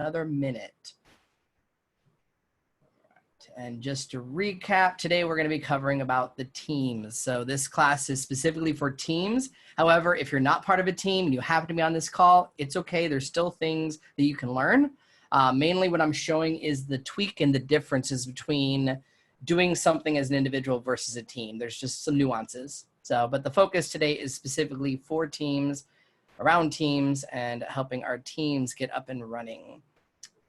another minute. And just to recap, today we're going to be covering about the teams. So this class is specifically for teams. However, if you're not part of a team and you happen to be on this call, it's okay. There's still things that you can learn. Mainly what I'm showing is the tweak and the differences between doing something as an individual versus a team. There's just some nuances. So, but the focus today is specifically for teams, around teams, and helping our teams get up and running.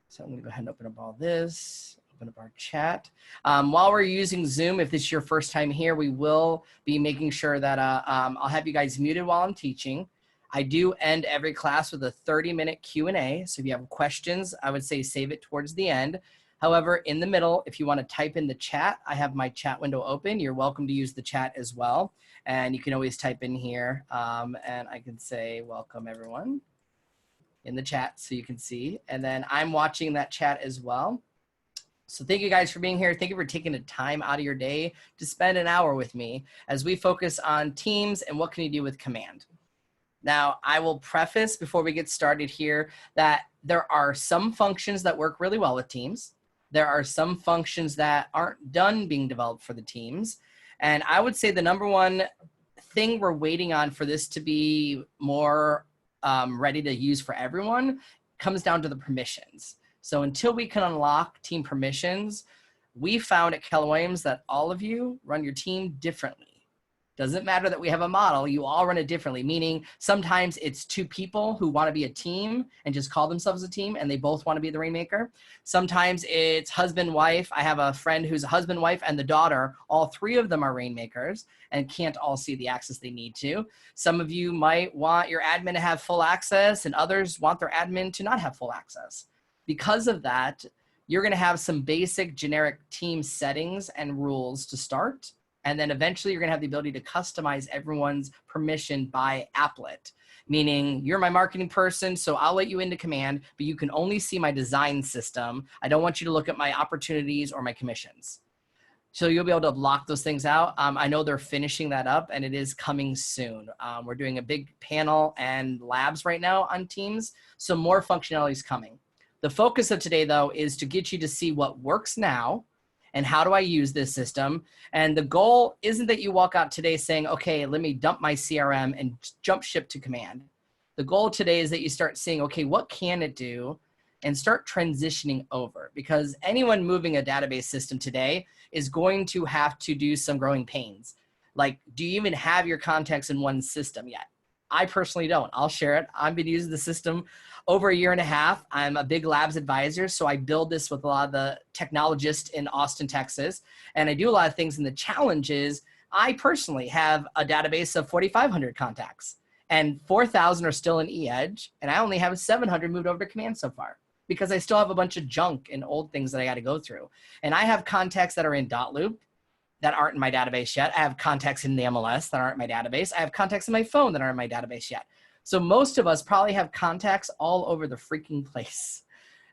So I'm going to go ahead and open up all this. Open up our chat. While we're using Zoom, if this is your first time here, we will be making sure that I'll have you guys muted while I'm teaching. I do end every class with a 30-minute Q&A. So if you have questions, I would say save it towards the end. However, in the middle, if you want to type in the chat, I have my chat window open. You're welcome to use the chat as well. And you can always type in here and I can say, welcome everyone in the chat so you can see. And then I'm watching that chat as well. So thank you guys for being here. Thank you for taking the time out of your day to spend an hour with me as we focus on teams and what can you do with command. Now, I will preface before we get started here that there are some functions that work really well with teams. There are some functions that aren't done being developed for the teams. And I would say the number one thing we're waiting on for this to be more ready to use for everyone comes down to the permissions. So until we can unlock team permissions, we found at Keller Williams that all of you run your team differently. Doesn't matter that we have a model, you all run it differently, meaning sometimes it's two people who want to be a team and just call themselves a team and they both want to be the rainmaker. Sometimes it's husband, wife. I have a friend who's a husband, wife, and the daughter. All three of them are rainmakers and can't all see the access they need to. Some of you might want your admin to have full access and others want their admin to not have full access. Because of that, you're going to have some basic generic team settings and rules to start. And then eventually you're going to have the ability to customize everyone's permission by applet, meaning you're my marketing person, so I'll let you into command, but you can only see my design system. I don't want you to look at my opportunities or my commissions. So you'll be able to block those things out. I know they're finishing that up and it is coming soon. We're doing a big panel and labs right now on Teams, so more functionality is coming. The focus of today, though, is to get you to see what works now and how do I use this system. And the goal isn't that you walk out today saying, okay, let me dump my CRM and jump ship to command. The goal today is that you start seeing, okay, what can it do? And start transitioning over, because anyone moving a database system today is going to have to do some growing pains. Like, do you even have your contacts in one system yet? I personally don't. I'll share it. I've been using the system over a year and a half. I'm a big labs advisor, so I build this with a lot of the technologists in Austin, Texas, and I do a lot of things. And the challenge is I personally have a database of 4,500 contacts, and 4,000 are still in eEdge, and I only have 700 moved over to command so far because I still have a bunch of junk and old things that I got to go through. And I have contacts that are in .loop that aren't in my database yet. I have contacts in the MLS that aren't in my database. I have contacts in my phone that aren't in my database yet. So most of us probably have contacts all over the freaking place.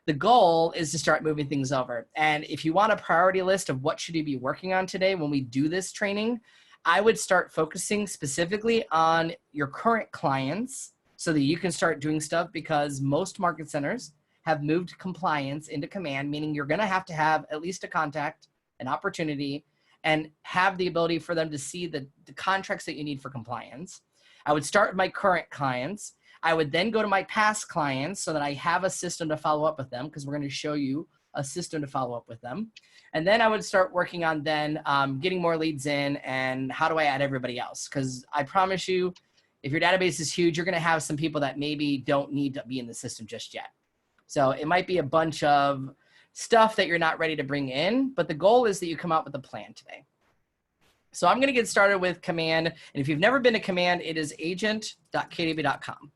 The goal is to start moving things over. And if you want a priority list of what should you be working on today when we do this training, I would start focusing specifically on your current clients so that you can start doing stuff, because most market centers have moved compliance into command, meaning you're going to have at least a contact, an opportunity, and have the ability for them to see the contracts that you need for compliance. I would start with my current clients. I would then go to my past clients so that I have a system to follow up with them, because we're going to show you a system to follow up with them. And then I would start working on then getting more leads in and how do I add everybody else? Because I promise you, if your database is huge, you're going to have some people that maybe don't need to be in the system just yet. So it might be a bunch of stuff that you're not ready to bring in, but the goal is that you come out with a plan today. So I'm going to get started with command. And if you've never been to command, it is agent.kdb.com.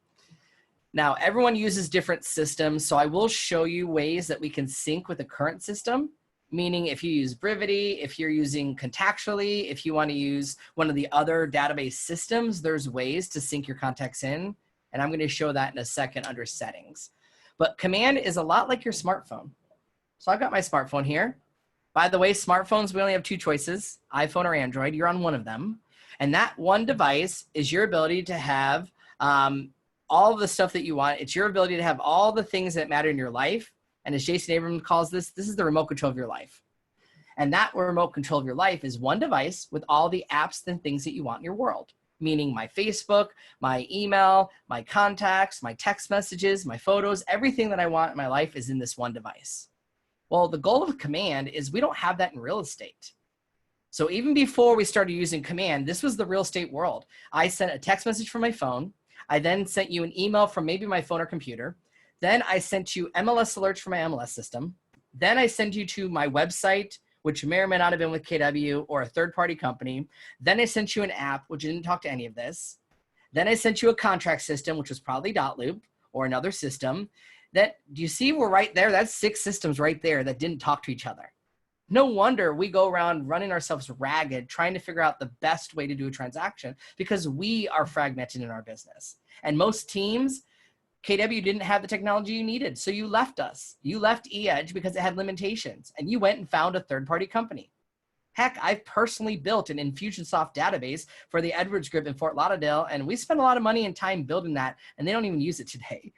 Now, everyone uses different systems, so I will show you ways that we can sync with the current system, meaning if you use Brivity, if you're using Contactually, if you want to use one of the other database systems, there's ways to sync your contacts in, and I'm going to show that in a second under settings. But command is a lot like your smartphone. So I've got my smartphone here. By the way, smartphones, we only have two choices, iPhone or Android. You're on one of them. And that one device is your ability to have all of the stuff that you want. It's your ability to have all the things that matter in your life. And as Jason Abrams calls this is the remote control of your life. And that remote control of your life is one device with all the apps and things that you want in your world, meaning my Facebook, my email, my contacts, my text messages, my photos, everything that I want in my life is in this one device. Well, the goal of Command is we don't have that in real estate. So even before we started using Command, this was the real estate world. I sent a text message from my phone. I then sent you an email from maybe my phone or computer. Then I sent you MLS alerts from my MLS system. Then I send you to my website, which may or may not have been with KW or a third-party company. Then I sent you an app, which didn't talk to any of this. Then I sent you a contract system, which was probably dotloop or another system. Do you see we're right there? That's 6 systems right there that didn't talk to each other. No wonder we go around running ourselves ragged, trying to figure out the best way to do a transaction because we are fragmented in our business. And most teams, KW didn't have the technology you needed. So you left us. You left eEdge because it had limitations and you went and found a third-party company. Heck, I've personally built an Infusionsoft database for the Edwards Group in Fort Lauderdale, and we spent a lot of money and time building that, and they don't even use it today.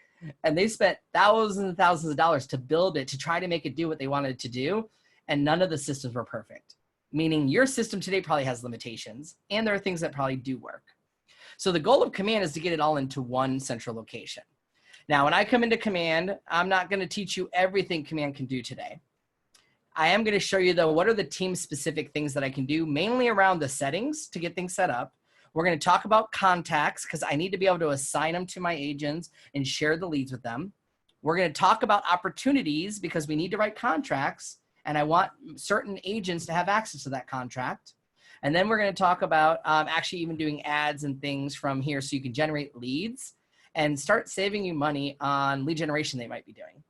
And they spent thousands and thousands of dollars to build it, to try to make it do what they wanted it to do, and none of the systems were perfect. Meaning your system today probably has limitations, and there are things that probably do work. So the goal of Command is to get it all into one central location. Now, when I come into Command, I'm not going to teach you everything Command can do today. I am going to show you, though, what are the team-specific things that I can do, mainly around the settings to get things set up. We're going to talk about contacts because I need to be able to assign them to my agents and share the leads with them. We're going to talk about opportunities because we need to write contracts, and I want certain agents to have access to that contract. And then we're going to talk about actually even doing ads and things from here so you can generate leads and start saving you money on lead generation they might be doing.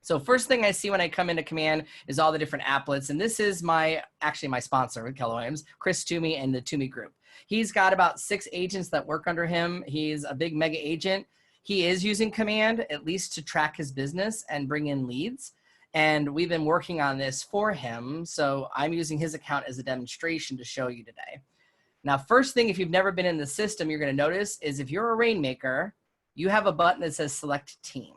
So first thing I see when I come into Command is all the different applets. And this is actually my sponsor with Keller Williams, Chris Toomey and the Toomey Group. He's got about 6 agents that work under him. He's a big mega agent. He is using Command at least to track his business and bring in leads. And we've been working on this for him. So I'm using his account as a demonstration to show you today. Now, first thing, if you've never been in the system, you're going to notice is if you're a Rainmaker, you have a button that says select team.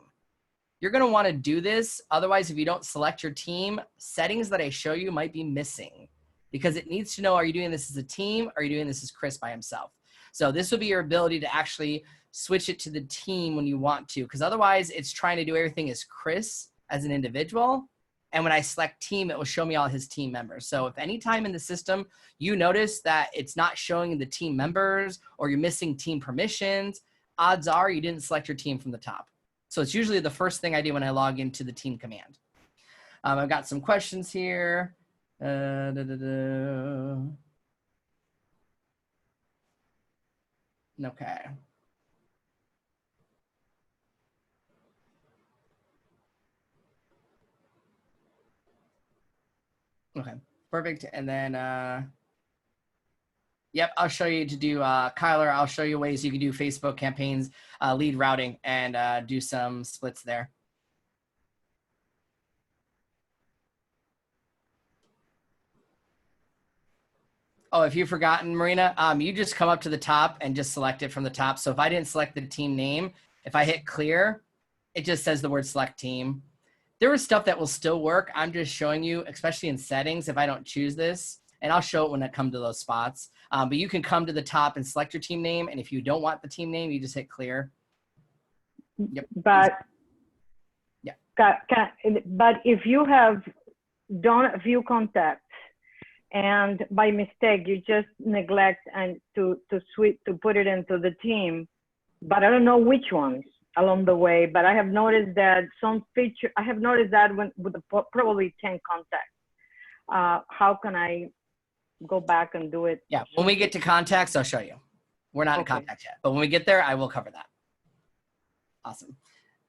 You're going to want to do this. Otherwise, if you don't select your team, settings that I show you might be missing because it needs to know, are you doing this as a team? Or are you doing this as Chris by himself? So this will be your ability to actually switch it to the team when you want to, because otherwise it's trying to do everything as Chris as an individual. And when I select team, it will show me all his team members. So if any time in the system you notice that it's not showing the team members or you're missing team permissions, odds are you didn't select your team from the top. So it's usually the first thing I do when I log into the team command. I've got some questions here. Okay. Okay, perfect. And then, yep, I'll show you to do, Kyler, I'll show you ways you can do Facebook campaigns, lead routing, and do some splits there. Oh, if you've forgotten, Marina, you just come up to the top and just select it from the top. So if I didn't select the team name, if I hit clear, it just says the word select team. There is stuff that will still work. I'm just showing you, especially in settings, if I don't choose this, and I'll show it when I come to those spots. But you can come to the top and select your team name. And if you don't want the team name, you just hit clear. Yep. But, yeah. But if you have done a few contacts and by mistake, you just neglect and to put it into the team, but I don't know which ones along the way, but I have noticed that I have noticed that with probably 10 contacts. How can I go back and do it? Yeah, when we get to contacts, I'll show you. We're not in contacts yet, but when we get there, I will cover that. Awesome.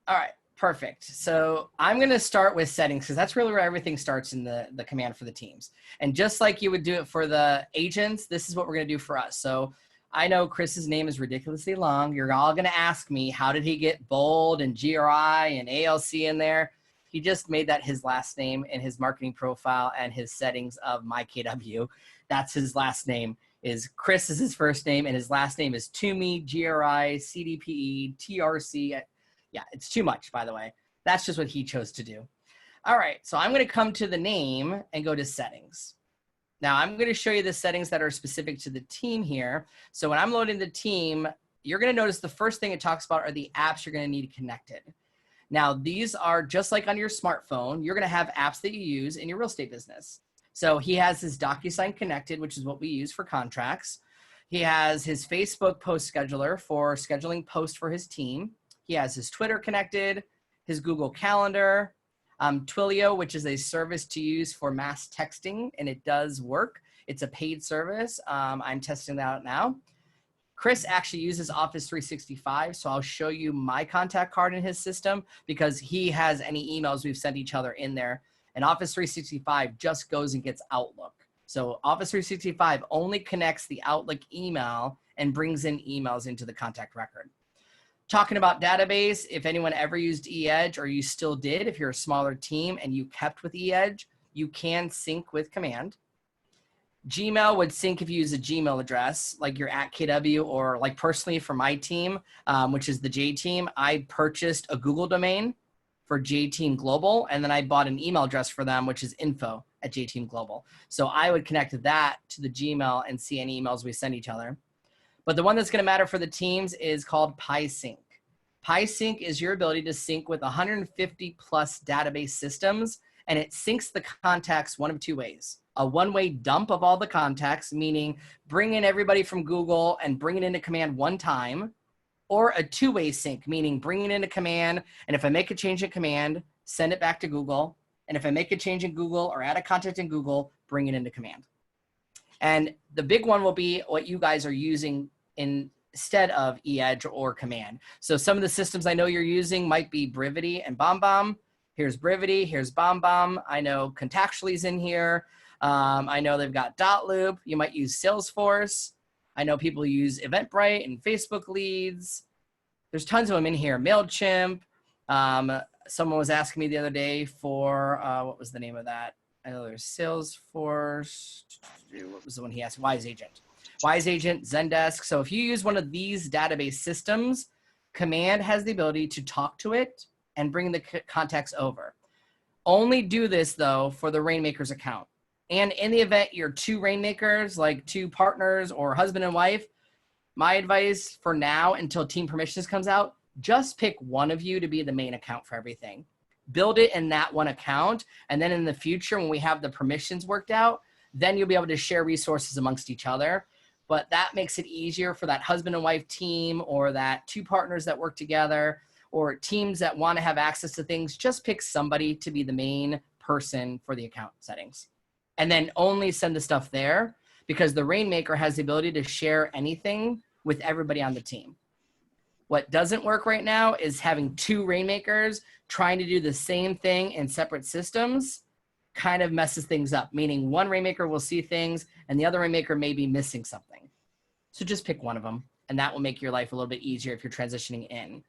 All right, perfect. So I'm going to start with settings because that's really where everything starts in the command for the teams. And just like you would do it for the agents, this is what we're going to do for us. So I know Chris's name is ridiculously long. You're all going to ask me, how did he get bold and GRI and ALC in there? He just made that his last name in his marketing profile and his settings of my KW. That's his last name is Chris is his first name, and his last name is Toomey, Gricdpe, TRC. Yeah, it's too much, by the way. That's just what he chose to do. All right, so I'm going to come to the name and go to settings. Now I'm going to show you the settings that are specific to the team here. So when I'm loading the team, you're going to notice the first thing it talks about are the apps you're going to need connected. Now, these are just like on your smartphone. You're going to have apps that you use in your real estate business. So he has his DocuSign connected, which is what we use for contracts. He has his Facebook post scheduler for scheduling posts for his team. He has his Twitter connected, his Google Calendar, Twilio, which is a service to use for mass texting, and it does work. It's a paid service. I'm testing that out now. Chris actually uses Office 365, so I'll show you my contact card in his system because he has any emails we've sent each other in there. And Office 365 just goes and gets Outlook. So Office 365 only connects the Outlook email and brings in emails into the contact record. Talking about database, if anyone ever used eEdge, or you still did, if you're a smaller team and you kept with eEdge, you can sync with Command. Gmail would sync if you use a Gmail address, like your @KW, or like personally for my team, which is the J Team, I purchased a Google domain for J Team Global, and then I bought an email address for them, which is info@JTeam Global. So I would connect that to the Gmail and see any emails we send each other. But the one that's going to matter for the teams is called PySync. PySync is your ability to sync with 150 plus database systems, and it syncs the contacts one of two ways. A one-way dump of all the contacts, meaning bring in everybody from Google and bring it into Command one time, or a two-way sync, meaning bring it into Command, and if I make a change in Command, send it back to Google, and if I make a change in Google or add a contact in Google, bring it into Command. And the big one will be what you guys are using instead of eEdge or Command. So some of the systems I know you're using might be Brivity and BombBomb. Here's Brivity, here's BombBomb. I know Contactually's in here. I know they've got Dotloop. You might use Salesforce. I know people use Eventbrite and Facebook Leads. There's tons of them in here. MailChimp. Someone was asking me the other day for, what was the name of that? I know there's Salesforce. What was the one he asked? WiseAgent. WiseAgent, Zendesk. So if you use one of these database systems, Command has the ability to talk to it and bring the contacts over. Only do this, though, for the Rainmakers account. And in the event you're two Rainmakers, like two partners or husband and wife, my advice for now until Team Permissions comes out, just pick one of you to be the main account for everything. Build it in that one account, and then in the future when we have the permissions worked out, then you'll be able to share resources amongst each other. But that makes it easier for that husband and wife team, or that two partners that work together, or teams that want to have access to things. Just pick somebody to be the main person for the account settings. And then only send the stuff there, because the Rainmaker has the ability to share anything with everybody on the team. What doesn't work right now is having two Rainmakers trying to do the same thing in separate systems. Kind of messes things up, meaning one Rainmaker will see things and the other Rainmaker may be missing something. So just pick one of them, and that will make your life a little bit easier if you're transitioning in.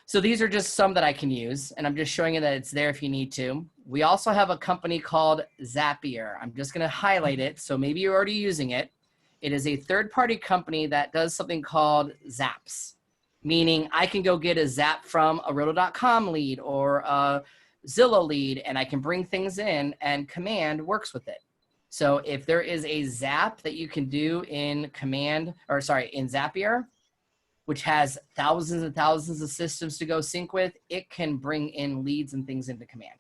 So these are just some that I can use, and I'm just showing you that it's there if you need to. We also have a company called Zapier. I'm just going to highlight it, so maybe you're already using it. It is a third-party company that does something called Zaps, meaning I can go get a Zap from a Roto.com lead or a Zillow lead, and I can bring things in, and Command works with it. So if there is a Zap that you can do in in Zapier, which has thousands and thousands of systems to go sync with, it can bring in leads and things into Command.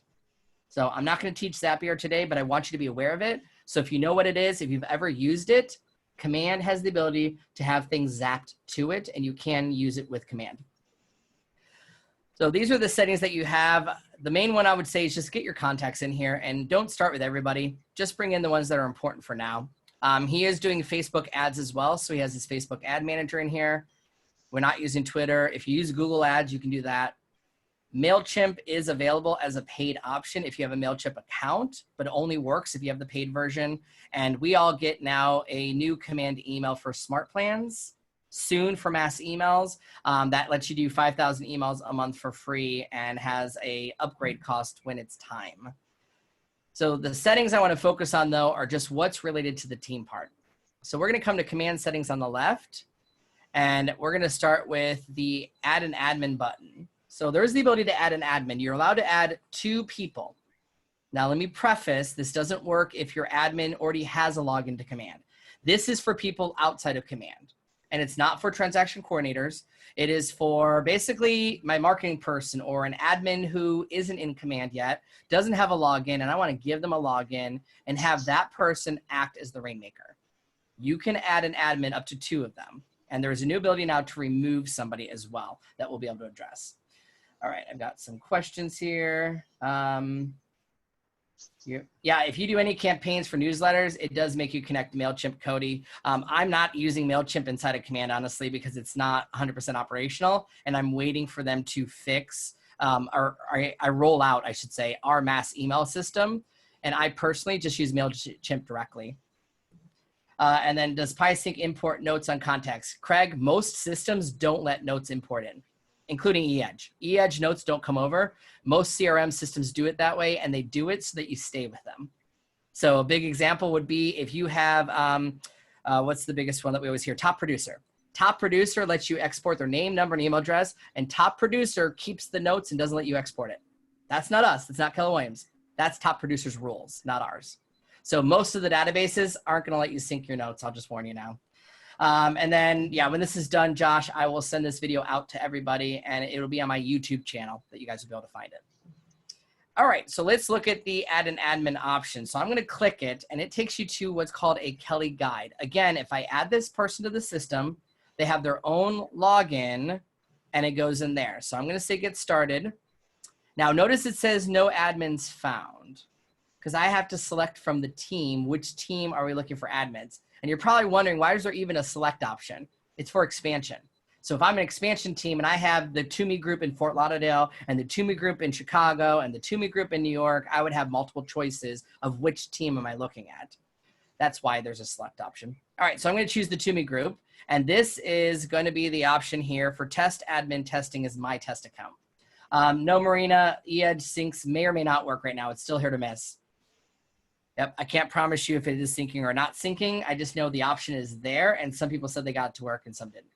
So I'm not going to teach Zapier today, but I want you to be aware of it. So if you know what it is, if you've ever used it, Command has the ability to have things zapped to it, and you can use it with Command. So these are the settings that you have. The main one I would say is just get your contacts in here, and don't start with everybody. Just bring in the ones that are important for now. He is doing Facebook ads as well, so he has his Facebook ad manager in here. We're not using Twitter. If you use Google Ads, you can do that. MailChimp is available as a paid option if you have a MailChimp account, but it only works if you have the paid version. And we all get now a new Command email for smart plans soon for mass emails. That lets you do 5,000 emails a month for free and has a upgrade cost when it's time. So the settings I want to focus on, though, are just what's related to the team part. So we're going to come to command settings on the left, and we're going to start with the add an admin button. So there's the ability to add an admin. You're allowed to add 2 people. Now, let me preface, this doesn't work if your admin already has a login to command. This is for people outside of command, and it's not for transaction coordinators. It is for basically my marketing person or an admin who isn't in command yet, doesn't have a login, and I want to give them a login and have that person act as the rainmaker. You can add an admin up to 2 of them. And there's a new ability now to remove somebody as well that we'll be able to address. All right, I've got some questions here. Yeah, if you do any campaigns for newsletters, it does make you connect MailChimp, Cody. I'm not using MailChimp inside of command, honestly, because it's not 100% operational, and I'm waiting for them to fix, or I roll out, I should say, our mass email system. And I personally just use MailChimp directly. And then does PySync import notes on contacts? Craig, most systems don't let notes import in, including eEdge. eEdge notes don't come over. Most CRM systems do it that way, and they do it so that you stay with them. So a big example would be if you have, what's the biggest one that we always hear? Top Producer. Top Producer lets you export their name, number, and email address, and Top Producer keeps the notes and doesn't let you export it. That's not us. That's not Keller Williams. That's Top Producer's rules, not ours. So most of the databases aren't going to let you sync your notes. I'll just warn you now. And then, yeah, when this is done, Josh, I will send this video out to everybody, and it'll be on my YouTube channel that you guys will be able to find it. All right, so let's look at the add an admin option. So I'm going to click it, and it takes you to what's called a Kelly guide. Again, if I add this person to the system, they have their own login, and it goes in there. So I'm going to say get started. Now, notice it says no admins found, because I have to select from the team, which team are we looking for admins? And you're probably wondering, why is there even a select option? It's for expansion. So if I'm an expansion team and I have the ToMe group in Fort Lauderdale and the ToMe group in Chicago and the ToMe group in New York, I would have multiple choices of which team am I looking at. That's why there's a select option. All right, so I'm going to choose the ToMe group. And this is going to be the option here for test admin testing is my test account. No, Marina, eEdge syncs may or may not work right now. It's still here to miss. Yep, I can't promise you if it is syncing or not syncing. I just know the option is there, and some people said they got it to work and some didn't.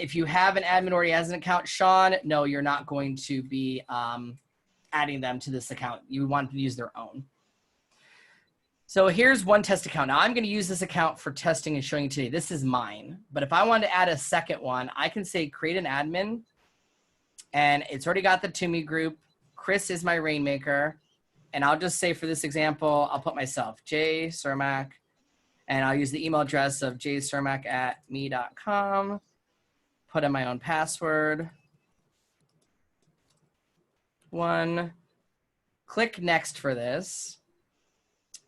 If you have an admin already has an account, Sean, no, you're not going to be adding them to this account. You want to use their own. So here's one test account. Now I'm going to use this account for testing and showing you today. This is mine. But if I want to add a second one, I can say create an admin, and it's already got the ToMe group. Chris is my rainmaker. And I'll just say for this example, I'll put myself, Jay Cermak, and I'll use the email address of jcermak@me.com, put in my own password. Click next for this.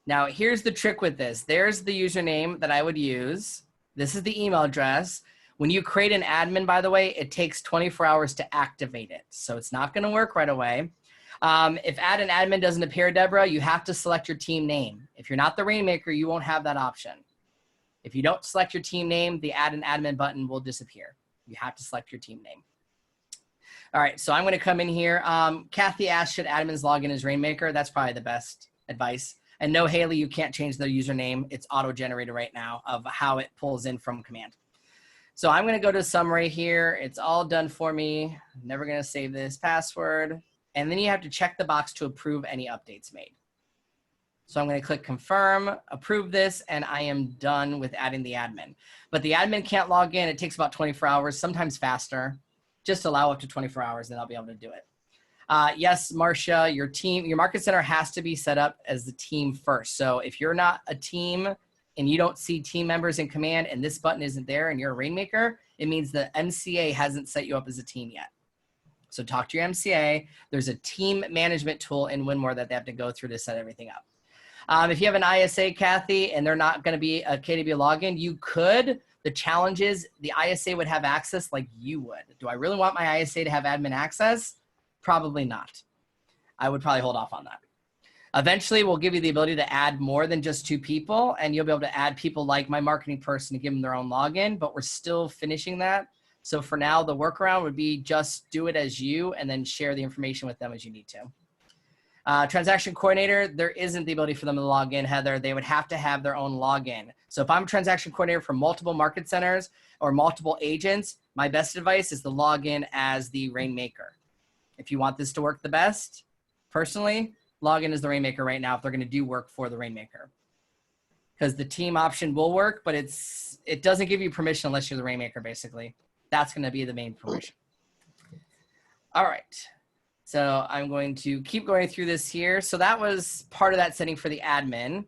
Now here's the trick with this. There's the username that I would use. This is the email address. When you create an admin, by the way, it takes 24 hours to activate it. So it's not going to work right away. If add an admin doesn't appear, Deborah, you have to select your team name. If you're not the rainmaker, you won't have that option. If you don't select your team name, the add an admin button will disappear. You have to select your team name. All right, so I'm going to come in here. Kathy asked, should admins log in as rainmaker? That's probably the best advice. And no, Haley, you can't change the username. It's auto-generated right now of how it pulls in from command. So I'm going to go to summary here. It's all done for me. I'm never going to save this password. And then you have to check the box to approve any updates made. So I'm going to click confirm, approve this, and I am done with adding the admin. But the admin can't log in. It takes about 24 hours, sometimes faster. Just allow up to 24 hours, then I'll be able to do it. Yes, Marcia, your team, your market center has to be set up as the team first. So if you're not a team and you don't see team members in command and this button isn't there and you're a rainmaker, it means the MCA hasn't set you up as a team yet. So talk to your MCA. There's a team management tool in Winmore that they have to go through to set everything up. If you have an ISA, Kathy, and they're not going to be a KDB login, you could. The challenge is the ISA would have access like you would. Do I really want my ISA to have admin access? Probably not. I would probably hold off on that. Eventually, we'll give you the ability to add more than just 2 people, and you'll be able to add people like my marketing person to give them their own login, but we're still finishing that. So for now, the workaround would be just do it as you and then share the information with them as you need to. Transaction coordinator, there isn't the ability for them to log in, Heather. They would have to have their own login. So if I'm a transaction coordinator for multiple market centers or multiple agents, my best advice is to log in as the Rainmaker. If you want this to work the best, personally, log in as the Rainmaker right now if they're going to do work for the Rainmaker. Because the team option will work, but it doesn't give you permission unless you're the Rainmaker, basically. That's going to be the main permission. All right. So I'm going to keep going through this here. So that was part of that setting for the admin.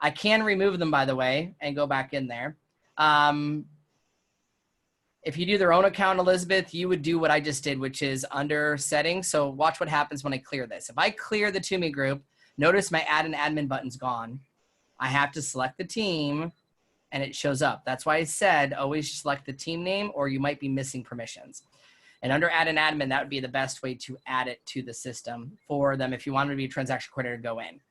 I can remove them, by the way, and go back in there. If you do their own account, Elizabeth, you would do what I just did, which is under settings. So watch what happens when I clear this. If I clear the To Me group, notice my add an admin button's gone. I have to select the team and it shows up. That's why I said always select the team name or you might be missing permissions. And under add an admin, that would be the best way to add it to the system for them if you wanted to be a transaction coordinator to go in.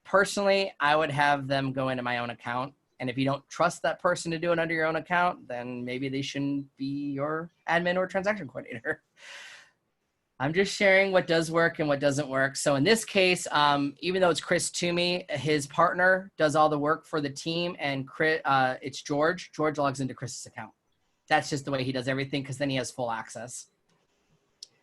Personally, I would have them go into my own account. And if you don't trust that person to do it under your own account, then maybe they shouldn't be your admin or transaction coordinator. I'm just sharing what does work and what doesn't work. So in this case, even though it's Chris Toomey, his partner does all the work for the team, and Chris, it's George. George logs into Chris's account. That's just the way he does everything because then he has full access.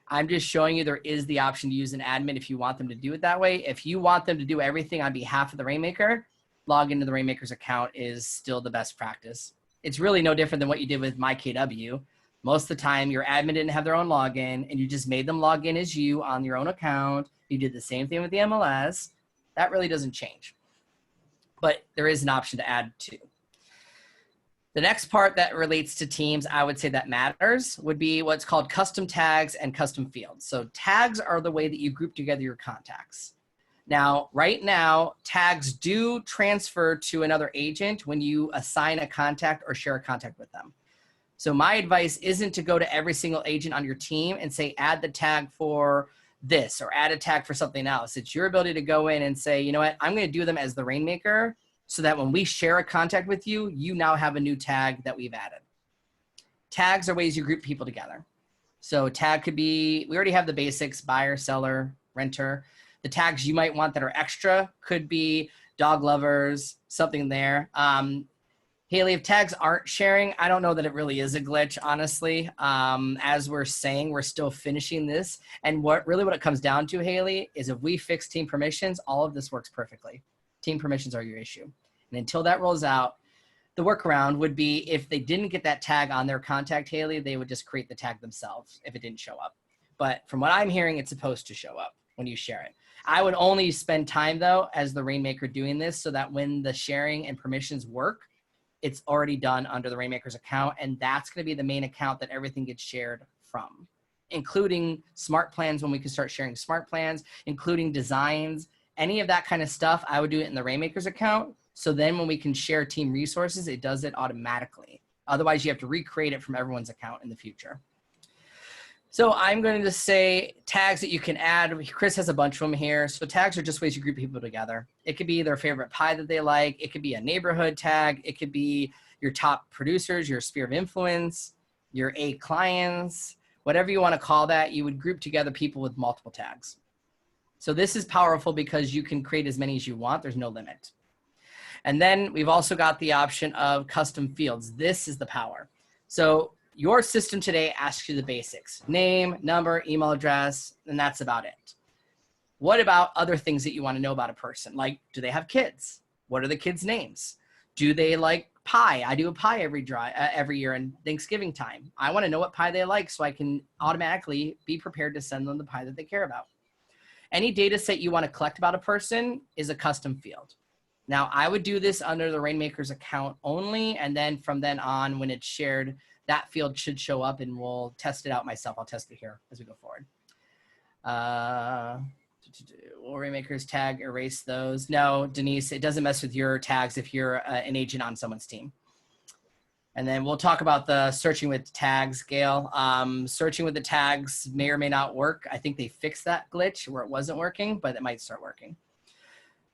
I'm just showing you there is the option to use an admin if you want them to do it that way. If you want them to do everything on behalf of the Rainmaker, log into the Rainmaker's account is still the best practice. It's really no different than what you did with MyKW. Most of the time, your admin didn't have their own login, and you just made them log in as you on your own account. You did the same thing with the MLS. That really doesn't change. But there is an option to add to. The next part that relates to teams, I would say that matters, would be what's called custom tags and custom fields. So tags are the way that you group together your contacts. Now, right now, tags do transfer to another agent when you assign a contact or share a contact with them. So my advice isn't to go to every single agent on your team and say, add the tag for this or add a tag for something else. It's your ability to go in and say, you know what, I'm going to do them as the Rainmaker so that when we share a contact with you, you now have a new tag that we've added. Tags are ways you group people together. So tag could be, we already have the basics, buyer, seller, renter. The tags you might want that are extra could be dog lovers, something there. Haley, if tags aren't sharing, I don't know that it really is a glitch, honestly. As we're saying, we're still finishing this. And what it comes down to, Haley, is if we fix team permissions, all of this works perfectly. Team permissions are your issue. And until that rolls out, the workaround would be if they didn't get that tag on their contact, Haley, they would just create the tag themselves if it didn't show up. But from what I'm hearing, it's supposed to show up when you share it. I would only spend time, though, as the Rainmaker doing this so that when the sharing and permissions work, it's already done under the Rainmaker's account, and that's going to be the main account that everything gets shared from, including smart plans when we can start sharing smart plans, including designs, any of that kind of stuff. I would do it in the Rainmaker's account. So then when we can share team resources, it does it automatically. Otherwise, you have to recreate it from everyone's account in the future. So I'm going to say tags that you can add. Chris has a bunch of them here. So tags are just ways you group people together. It could be their favorite pie that they like. It could be a neighborhood tag. It could be your top producers, your sphere of influence, your A clients, whatever you want to call that. You would group together people with multiple tags. So this is powerful because you can create as many as you want. There's no limit. And then we've also got the option of custom fields. This is the power. So your system today asks you the basics: name, number, email address, and that's about it. What about other things that you want to know about a person? Like, do they have kids? What are the kids' names? Do they like pie? I do a pie every year in Thanksgiving time. I want to know what pie they like so I can automatically be prepared to send them the pie that they care about. Any data set you want to collect about a person is a custom field. Now, I would do this under the Rainmaker's account only, and then from then on, when it's shared, that field should show up, and we'll test it out myself. I'll test it here as we go forward. Will Rainmaker's tag erase those? No, Denise, it doesn't mess with your tags if you're an agent on someone's team. And then we'll talk about the searching with tags, Gail. Searching with the tags may or may not work. I think they fixed that glitch where it wasn't working, but it might start working.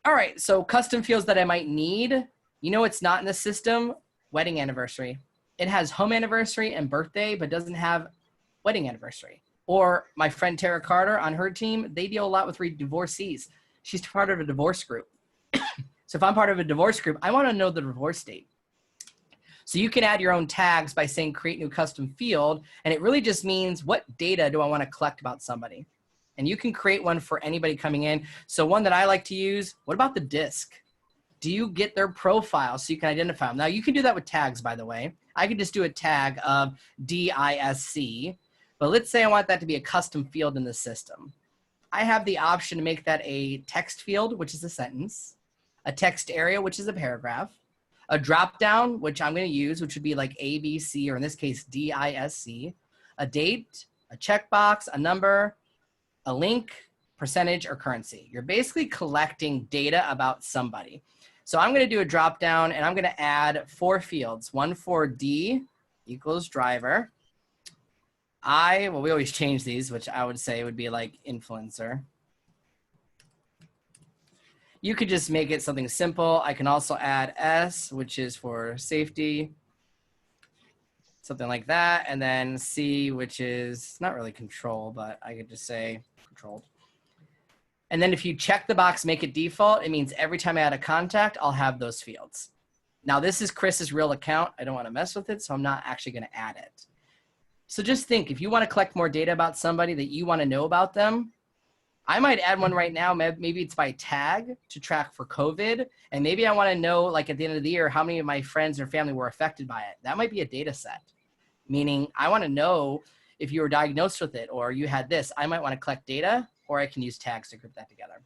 All right, so custom fields that I might need. You know it's not in the system? Wedding anniversary. It has home anniversary and birthday, but doesn't have wedding anniversary. Or my friend Tara Carter on her team, they deal a lot with divorcees. She's part of a divorce group. So if I'm part of a divorce group, I want to know the divorce date. So you can add your own tags by saying create new custom field. And it really just means what data do I want to collect about somebody? And you can create one for anybody coming in. So one that I like to use, what about the disc? Do you get their profile so you can identify them? Now you can do that with tags, by the way. I could just do a tag of DISC, but let's say I want that to be a custom field in the system. I have the option to make that a text field, which is a sentence, a text area, which is a paragraph, a drop down, which I'm going to use, which would be like A, B, C, or in this case, DISC, a date, a checkbox, a number, a link, percentage, or currency. You're basically collecting data about somebody. So I'm going to do a drop down and I'm going to add 4 fields, one for D equals driver. Well, we always change these, which I would say would be like influencer. You could just make it something simple. I can also add S, which is for safety, something like that. And then C, which is not really control, but I could just say controlled. And then if you check the box, make it default, it means every time I add a contact, I'll have those fields. Now this is Chris's real account. I don't want to mess with it, so I'm not actually going to add it. So just think, if you want to collect more data about somebody that you want to know about them, I might add one right now. Maybe it's by tag to track for COVID. And maybe I want to know, like at the end of the year, how many of my friends or family were affected by it. That might be a data set, meaning I want to know if you were diagnosed with it or you had this. I might want to collect data, or I can use tags to group that together.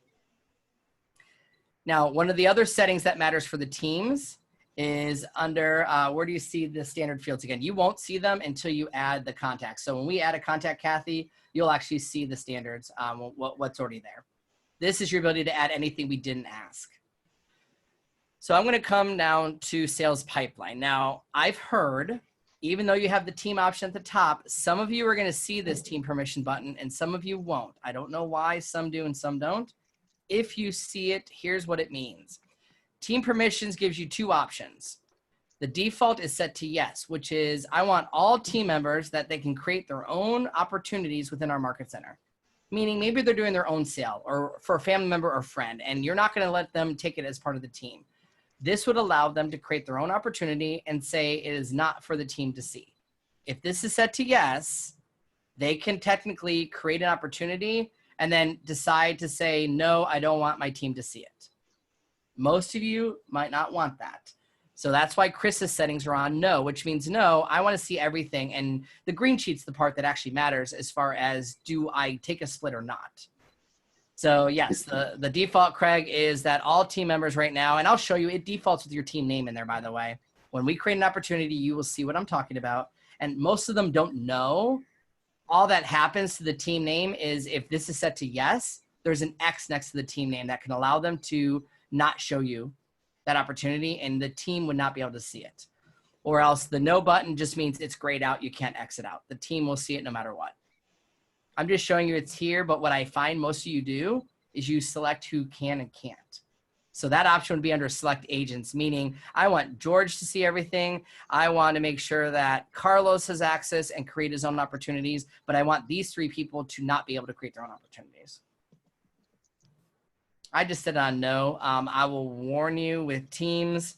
Now, one of the other settings that matters for the teams is under, where do you see the standard fields again? You won't see them until you add the contacts. So when we add a contact, Kathy, you'll actually see the standards, what's already there. This is your ability to add anything we didn't ask. So I'm going to come down to sales pipeline. Now, I've heard, even though you have the team option at the top, some of you are going to see this team permission button and some of you won't. I don't know why some do and some don't. If you see it, here's what it means. Team permissions gives you 2 options. The default is set to yes, which is I want all team members that they can create their own opportunities within our market center. Meaning maybe they're doing their own sale or for a family member or friend, and you're not going to let them take it as part of the team. This would allow them to create their own opportunity and say it is not for the team to see. If this is set to yes, they can technically create an opportunity and then decide to say, no, I don't want my team to see it. Most of you might not want that. So that's why Chris's settings are on no, which means no, I want to see everything. And the green sheet's the part that actually matters as far as do I take a split or not. So yes, the default, Craig, is that all team members right now, and I'll show you, it defaults with your team name in there, by the way. When we create an opportunity, you will see what I'm talking about. And most of them don't know. All that happens to the team name is if this is set to yes, there's an X next to the team name that can allow them to not show you that opportunity and the team would not be able to see it. Or else the no button just means it's grayed out, you can't exit out. The team will see it no matter what. I'm just showing you it's here, but what I find most of you do is you select who can and can't. So that option would be under select agents, meaning I want George to see everything. I want to make sure that Carlos has access and create his own opportunities, but I want these 3 people to not be able to create their own opportunities. I just said on no. I will warn you with teams,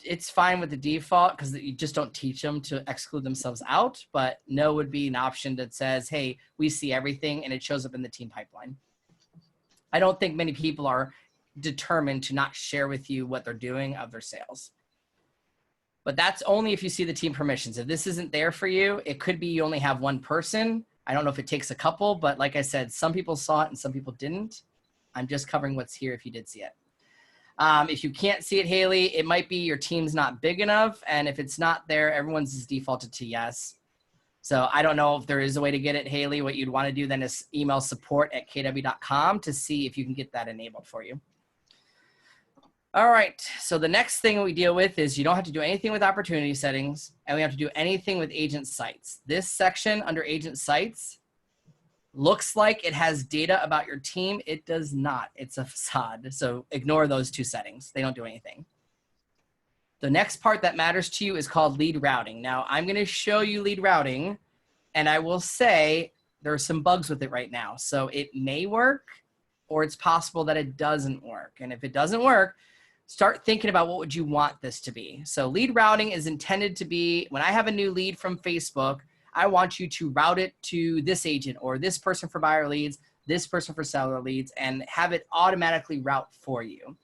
it's fine with the default because you just don't teach them to exclude themselves out, but no would be an option that says, hey, we see everything and it shows up in the team pipeline. I don't think many people are determined to not share with you what they're doing of their sales. But that's only if you see the team permissions. If this isn't there for you, it could be you only have 1 person. I don't know if it takes a couple, but like I said, some people saw it and some people didn't. I'm just covering what's here if you did see it. If you can't see it, Haley, it might be your team's not big enough. And if it's not there, everyone's is defaulted to yes. So I don't know if there is a way to get it, Haley. What you'd want to do then is email support@kw.com to see if you can get that enabled for you. All right, so the next thing we deal with is you don't have to do anything with opportunity settings, and we have to do anything with agent sites. This section under agent sites looks like it has data about your team. It does not. It's a facade. So ignore those 2 settings. They don't do anything. The next part that matters to you is called lead routing. Now, I'm going to show you lead routing, and I will say there are some bugs with it right now. So it may work, or it's possible that it doesn't work. And if it doesn't work, start thinking about what would you want this to be. So lead routing is intended to be, when I have a new lead from Facebook, I want you to route it to this agent or this person for buyer leads, this person for seller leads, and have it automatically route for you.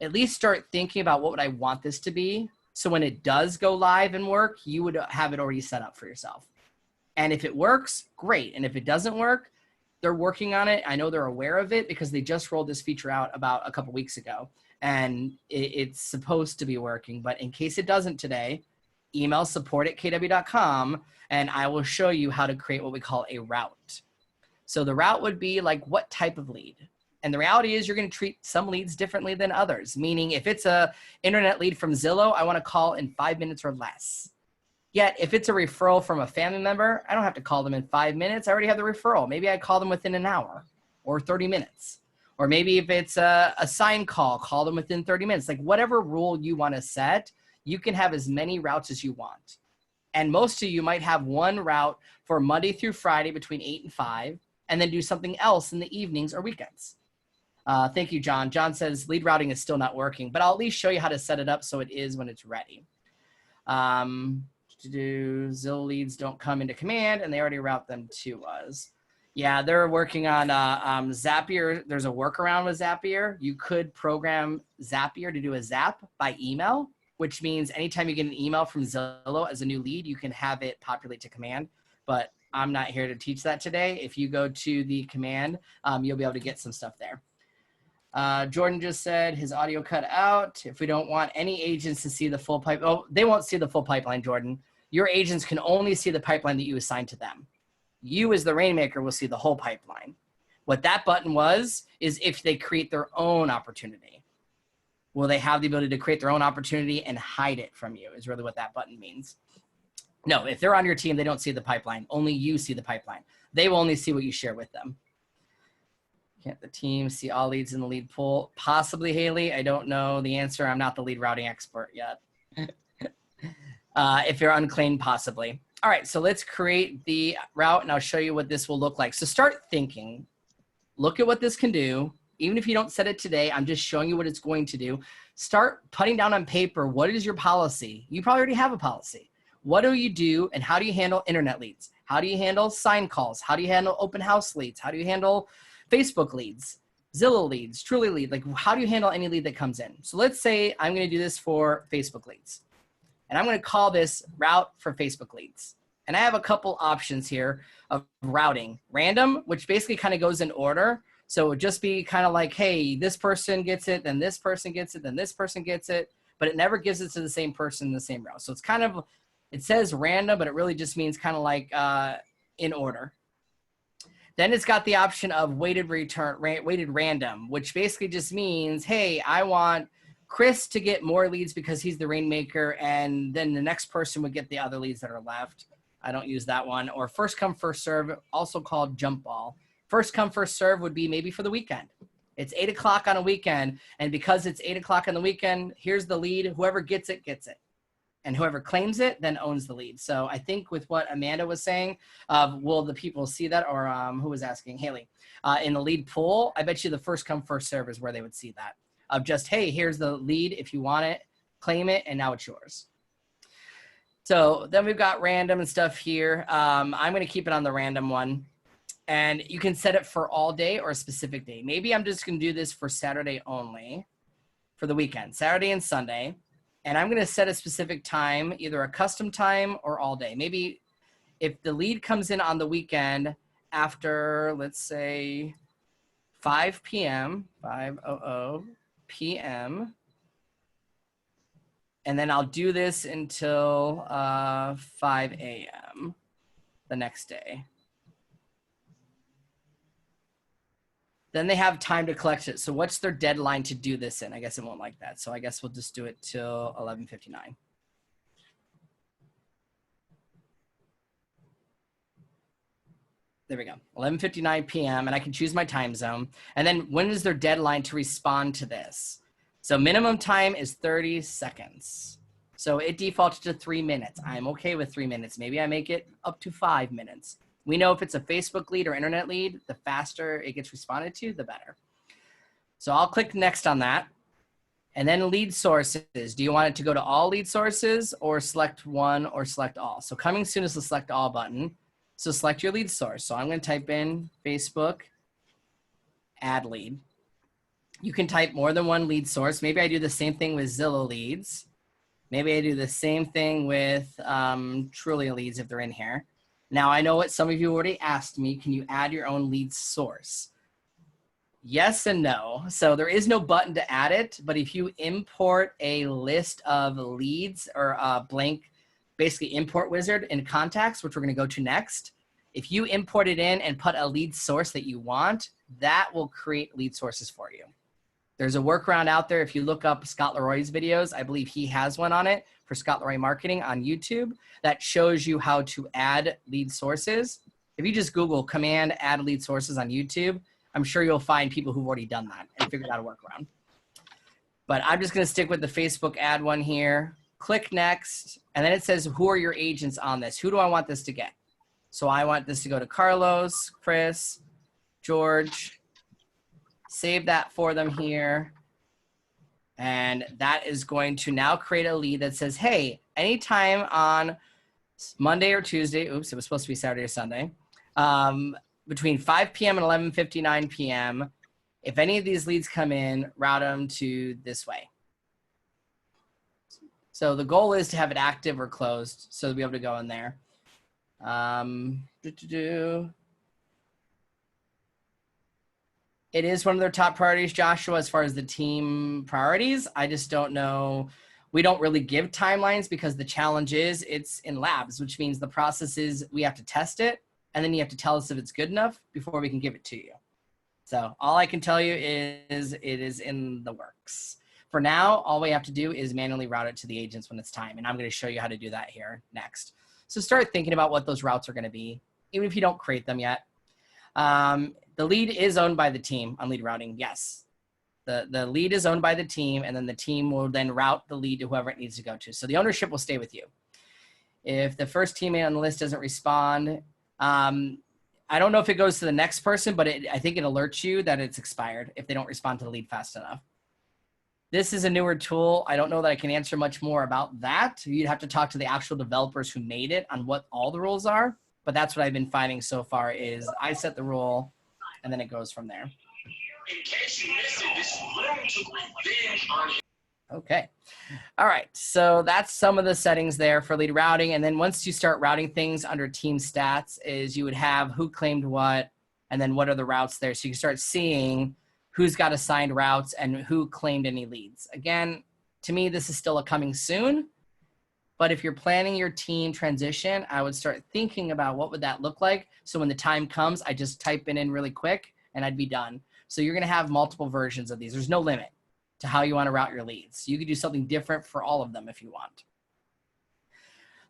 At least start thinking about what would I want this to be. So when it does go live and work, you would have it already set up for yourself. And if it works, great. And if it doesn't work, they're working on it. I know they're aware of it because they just rolled this feature out about a couple weeks ago, and it's supposed to be working. But in case it doesn't today, email support@kw.com and I will show you how to create what we call a route. So the route would be like, what type of lead? And the reality is you're going to treat some leads differently than others. Meaning if it's a internet lead from Zillow, I want to call in 5 minutes or less. Yet if it's a referral from a family member, I don't have to call them in 5 minutes. I already have the referral. Maybe I call them within an hour or 30 minutes. Or maybe if it's a sign call them within 30 minutes. Like whatever rule you want to set, you can have as many routes as you want. And most of you might have one route for Monday through Friday between 8 and 5, and then do something else in the evenings or weekends. Thank you, John. John says lead routing is still not working, but I'll at least show you how to set it up so it is when it's ready. Zillow leads don't come into command, and they already route them to us. Yeah, they're working on Zapier. There's a workaround with Zapier. You could program Zapier to do a zap by email, which means anytime you get an email from Zillow as a new lead, you can have it populate to command. But I'm not here to teach that today. If you go to the command, you'll be able to get some stuff there. Jordan just said his audio cut out. If we don't want any agents to see the full pipe, oh, they won't see the full pipeline, Jordan. Your agents can only see the pipeline that you assign to them. You as the rainmaker will see the whole pipeline. What that button was is if they create their own opportunity. Will they have the ability to create their own opportunity and hide it from you is really what that button means. No, if they're on your team, they don't see the pipeline. Only you see the pipeline. They will only see what you share with them. Can't the team see all leads in the lead pool? Possibly, Haley. I don't know the answer. I'm not the lead routing expert yet. If you're unclaimed, possibly. All right, so let's create the route, and I'll show you what this will look like. So start thinking. Look at what this can do. Even if you don't set it today, I'm just showing you what it's going to do. Start putting down on paper, what is your policy? You probably already have a policy. What do you do, and how do you handle internet leads? How do you handle sign calls? How do you handle open house leads? How do you handle Facebook leads, Zillow leads, Truly lead? Like, how do you handle any lead that comes in? So let's say I'm going to do this for Facebook leads, and I'm going to call this route for Facebook leads. And I have a couple options here of routing. Random, which basically kind of goes in order. So it would just be kind of like, hey, this person gets it, then this person gets it, then this person gets it, but it never gives it to the same person in the same route. So it's kind of, it says random, but it really just means kind of like in order. Then it's got the option of weighted random, which basically just means, hey, I want Chris to get more leads because he's the rainmaker, and then the next person would get the other leads that are left. I don't use that one. Or first come, first serve, also called jump ball. First come, first serve would be maybe for the weekend. It's 8 o'clock on a weekend, and because it's 8 o'clock on the weekend, here's the lead. Whoever gets it, gets it. And whoever claims it then owns the lead. So I think with what Amanda was saying, will the people see that? Or who was asking? Haley. In the lead pool, I bet you the first come, first serve is where they would see that. Of just, hey, here's the lead. If you want it, claim it, and now it's yours. So then we've got random and stuff here. I'm going to keep it on the random one. And you can set it for all day or a specific day. Maybe I'm just going to do this for Saturday only for the weekend, Saturday and Sunday. And I'm going to set a specific time, either a custom time or all day. Maybe if the lead comes in on the weekend after, let's say, 5 p.m., 5:00 p.m., and then I'll do this until 5 a.m. the next day. Then they have time to collect it. So what's their deadline to do this in? I guess it won't like that. So I guess we'll just do it till 11:59. There we go, 11:59 p.m. And I can choose my time zone. And then when is their deadline to respond to this? So minimum time is 30 seconds. So it defaults to 3 minutes. I'm okay with 3 minutes. Maybe I make it up to 5 minutes. We know if it's a Facebook lead or internet lead, the faster it gets responded to, the better. So I'll click next on that. And then lead sources. Do you want it to go to all lead sources or select one or select all? So coming soon is the select all button. So select your lead source. So I'm going to type in Facebook ad lead. You can type more than one lead source. Maybe I do the same thing with Zillow leads. Maybe I do the same thing with Trulia leads if they're in here. Now I know what some of you already asked me. Can you add your own lead source? Yes and no. So there is no button to add it, but if you import a list of leads or a blank, basically import wizard in contacts, which we're going to go to next, if you import it in and put a lead source that you want, that will create lead sources for you. There's a workaround out there. If you look up Scott Leroy's videos, I believe he has one on it for Scott Leroy Marketing on YouTube that shows you how to add lead sources. If you just Google command add lead sources on YouTube, I'm sure you'll find people who've already done that and figured out a workaround. But I'm just going to stick with the Facebook ad one here. Click next. And then it says, who are your agents on this? Who do I want this to get? So I want this to go to Carlos, Chris, George. Save that for them here. And that is going to now create a lead that says, hey, anytime on Monday or Tuesday, oops, it was supposed to be Saturday or Sunday, between 5 p.m. and 11:59 p.m., if any of these leads come in, route them to this way. So the goal is to have it active or closed so to be able to go in there. It is one of their top priorities, Joshua, as far as the team priorities. I just don't know. We don't really give timelines because the challenge is it's in labs, which means the process is we have to test it. And then you have to tell us if it's good enough before we can give it to you. So all I can tell you is it is in the works. For now, all we have to do is manually route it to the agents when it's time. And I'm going to show you how to do that here next. So start thinking about what those routes are going to be, even if you don't create them yet. The lead is owned by the team on lead routing. Yes. The lead is owned by the team, and then the team will then route the lead to whoever it needs to go to. So the ownership will stay with you. If the first teammate on the list doesn't respond, I don't know if it goes to the next person, but I think it alerts you that it's expired if they don't respond to the lead fast enough. This is a newer tool. I don't know that I can answer much more about that. You'd have to talk to the actual developers who made it on what all the rules are, but that's what I've been finding so far is I set the rule and then it goes from there. In case you missed it, this room took revenge on him. Okay. All right. So that's some of the settings there for lead routing. And then once you start routing things under team stats is you would have who claimed what, and then what are the routes there. So you can start seeing who's got assigned routes and who claimed any leads. Again, to me, this is still a coming soon. But if you're planning your team transition, I would start thinking about what would that look like. So when the time comes, I just type it in really quick and I'd be done. So you're going to have multiple versions of these. There's no limit to how you want to route your leads. You could do something different for all of them if you want.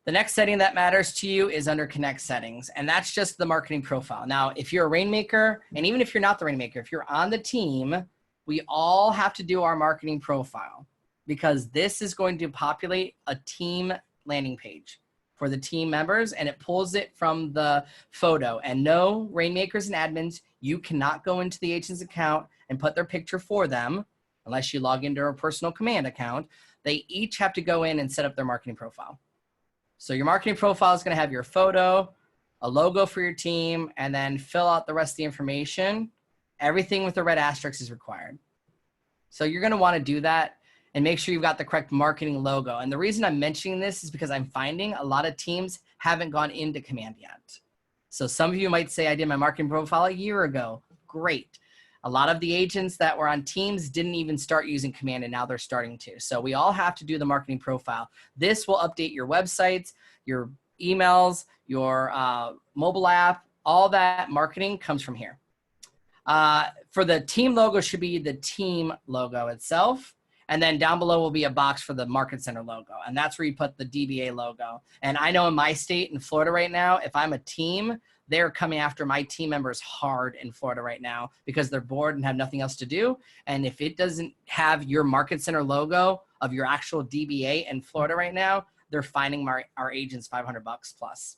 The next setting that matters to you is under Connect settings, and that's just the marketing profile. Now, if you're a Rainmaker, and even if you're not the Rainmaker, if you're on the team, we all have to do our marketing profile because this is going to populate a team landing page for the team members, and it pulls it from the photo. And no, Rainmakers and admins, you cannot go into the agent's account and put their picture for them unless you log into a personal command account. They each have to go in and set up their marketing profile. So your marketing profile is going to have your photo, a logo for your team, and then fill out the rest of the information. Everything with the red asterisk is required. So you're going to want to do that and make sure you've got the correct marketing logo. And the reason I'm mentioning this is because I'm finding a lot of teams haven't gone into command yet. So some of you might say, I did my marketing profile a year ago. Great. A lot of the agents that were on teams didn't even start using command, and now they're starting to. So we all have to do the marketing profile. This will update your websites, your emails, your mobile app. All that marketing comes from here. For the team logo should be the team logo itself. And then down below will be a box for the Market Center logo. And that's where you put the DBA logo. And I know in my state, in Florida right now, if I'm a team, they're coming after my team members hard in Florida right now because they're bored and have nothing else to do. And if it doesn't have your Market Center logo of your actual DBA in Florida right now, they're fining our agents $500 plus.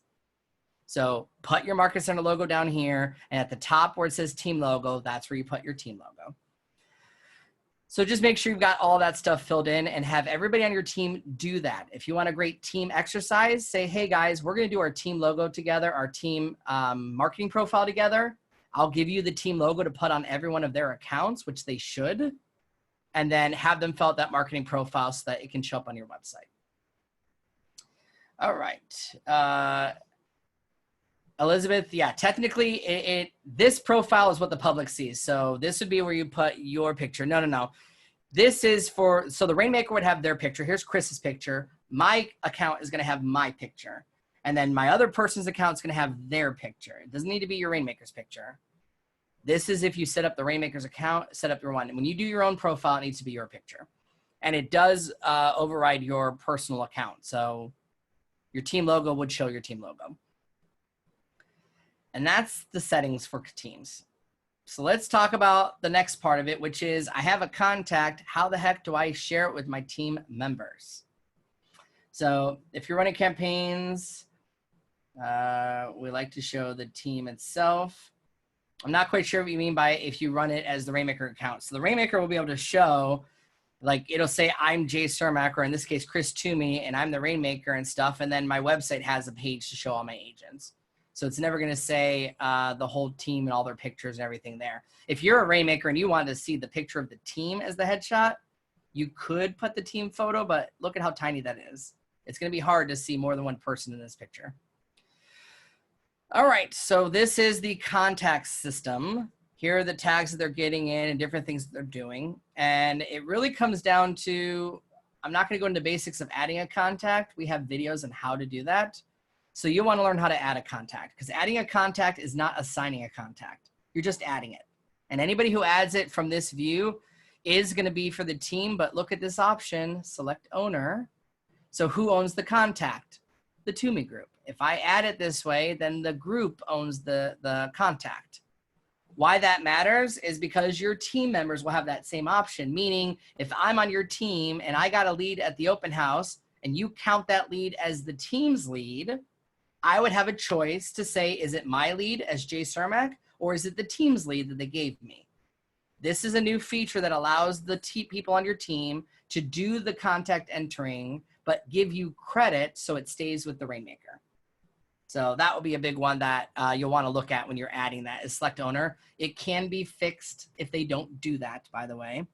So put your Market Center logo down here. And at the top where it says team logo, that's where you put your team logo. So just make sure you've got all that stuff filled in and have everybody on your team do that. If you want a great team exercise, say, hey guys, we're going to do our team logo together, our team marketing profile together. I'll give you the team logo to put on every one of their accounts, which they should, and then have them fill out that marketing profile so that it can show up on your website. All right. Elizabeth, yeah, technically this profile is what the public sees. So this would be where you put your picture. No. This is for, so the Rainmaker would have their picture. Here's Chris's picture. My account is going to have my picture. And then my other person's account is going to have their picture. It doesn't need to be your Rainmaker's picture. This is if you set up the Rainmaker's account, set up your one. And when you do your own profile, it needs to be your picture. And it does override your personal account. So your team logo would show your team logo. And that's the settings for teams. So let's talk about the next part of it, which is I have a contact. How the heck do I share it with my team members? So if you're running campaigns, we like to show the team itself. I'm not quite sure what you mean by if you run it as the Rainmaker account. So the Rainmaker will be able to show, like it'll say I'm Jay Cermak, or in this case, Chris Toomey, and I'm the Rainmaker and stuff. And then my website has a page to show all my agents. So it's never going to say the whole team and all their pictures and everything there. If you're a Rainmaker and you wanted to see the picture of the team as the headshot, you could put the team photo, but look at how tiny that is. It's going to be hard to see more than one person in this picture. All right, so this is the contact system. Here are the tags that they're getting in and different things that they're doing. And it really comes down to, I'm not going to go into basics of adding a contact. We have videos on how to do that. So you want to learn how to add a contact, because adding a contact is not assigning a contact. You're just adding it. And anybody who adds it from this view is going to be for the team, but look at this option, select owner. So who owns the contact? The Toomey group. If I add it this way, then the group owns the contact. Why that matters is because your team members will have that same option, meaning if I'm on your team and I got a lead at the open house and you count that lead as the team's lead, I would have a choice to say, is it my lead as Jay Cermak, or is it the team's lead that they gave me? This is a new feature that allows the people on your team to do the contact entering, but give you credit so it stays with the Rainmaker. So that will be a big one that you'll want to look at when you're adding that is select owner. It can be fixed if they don't do that, by the way.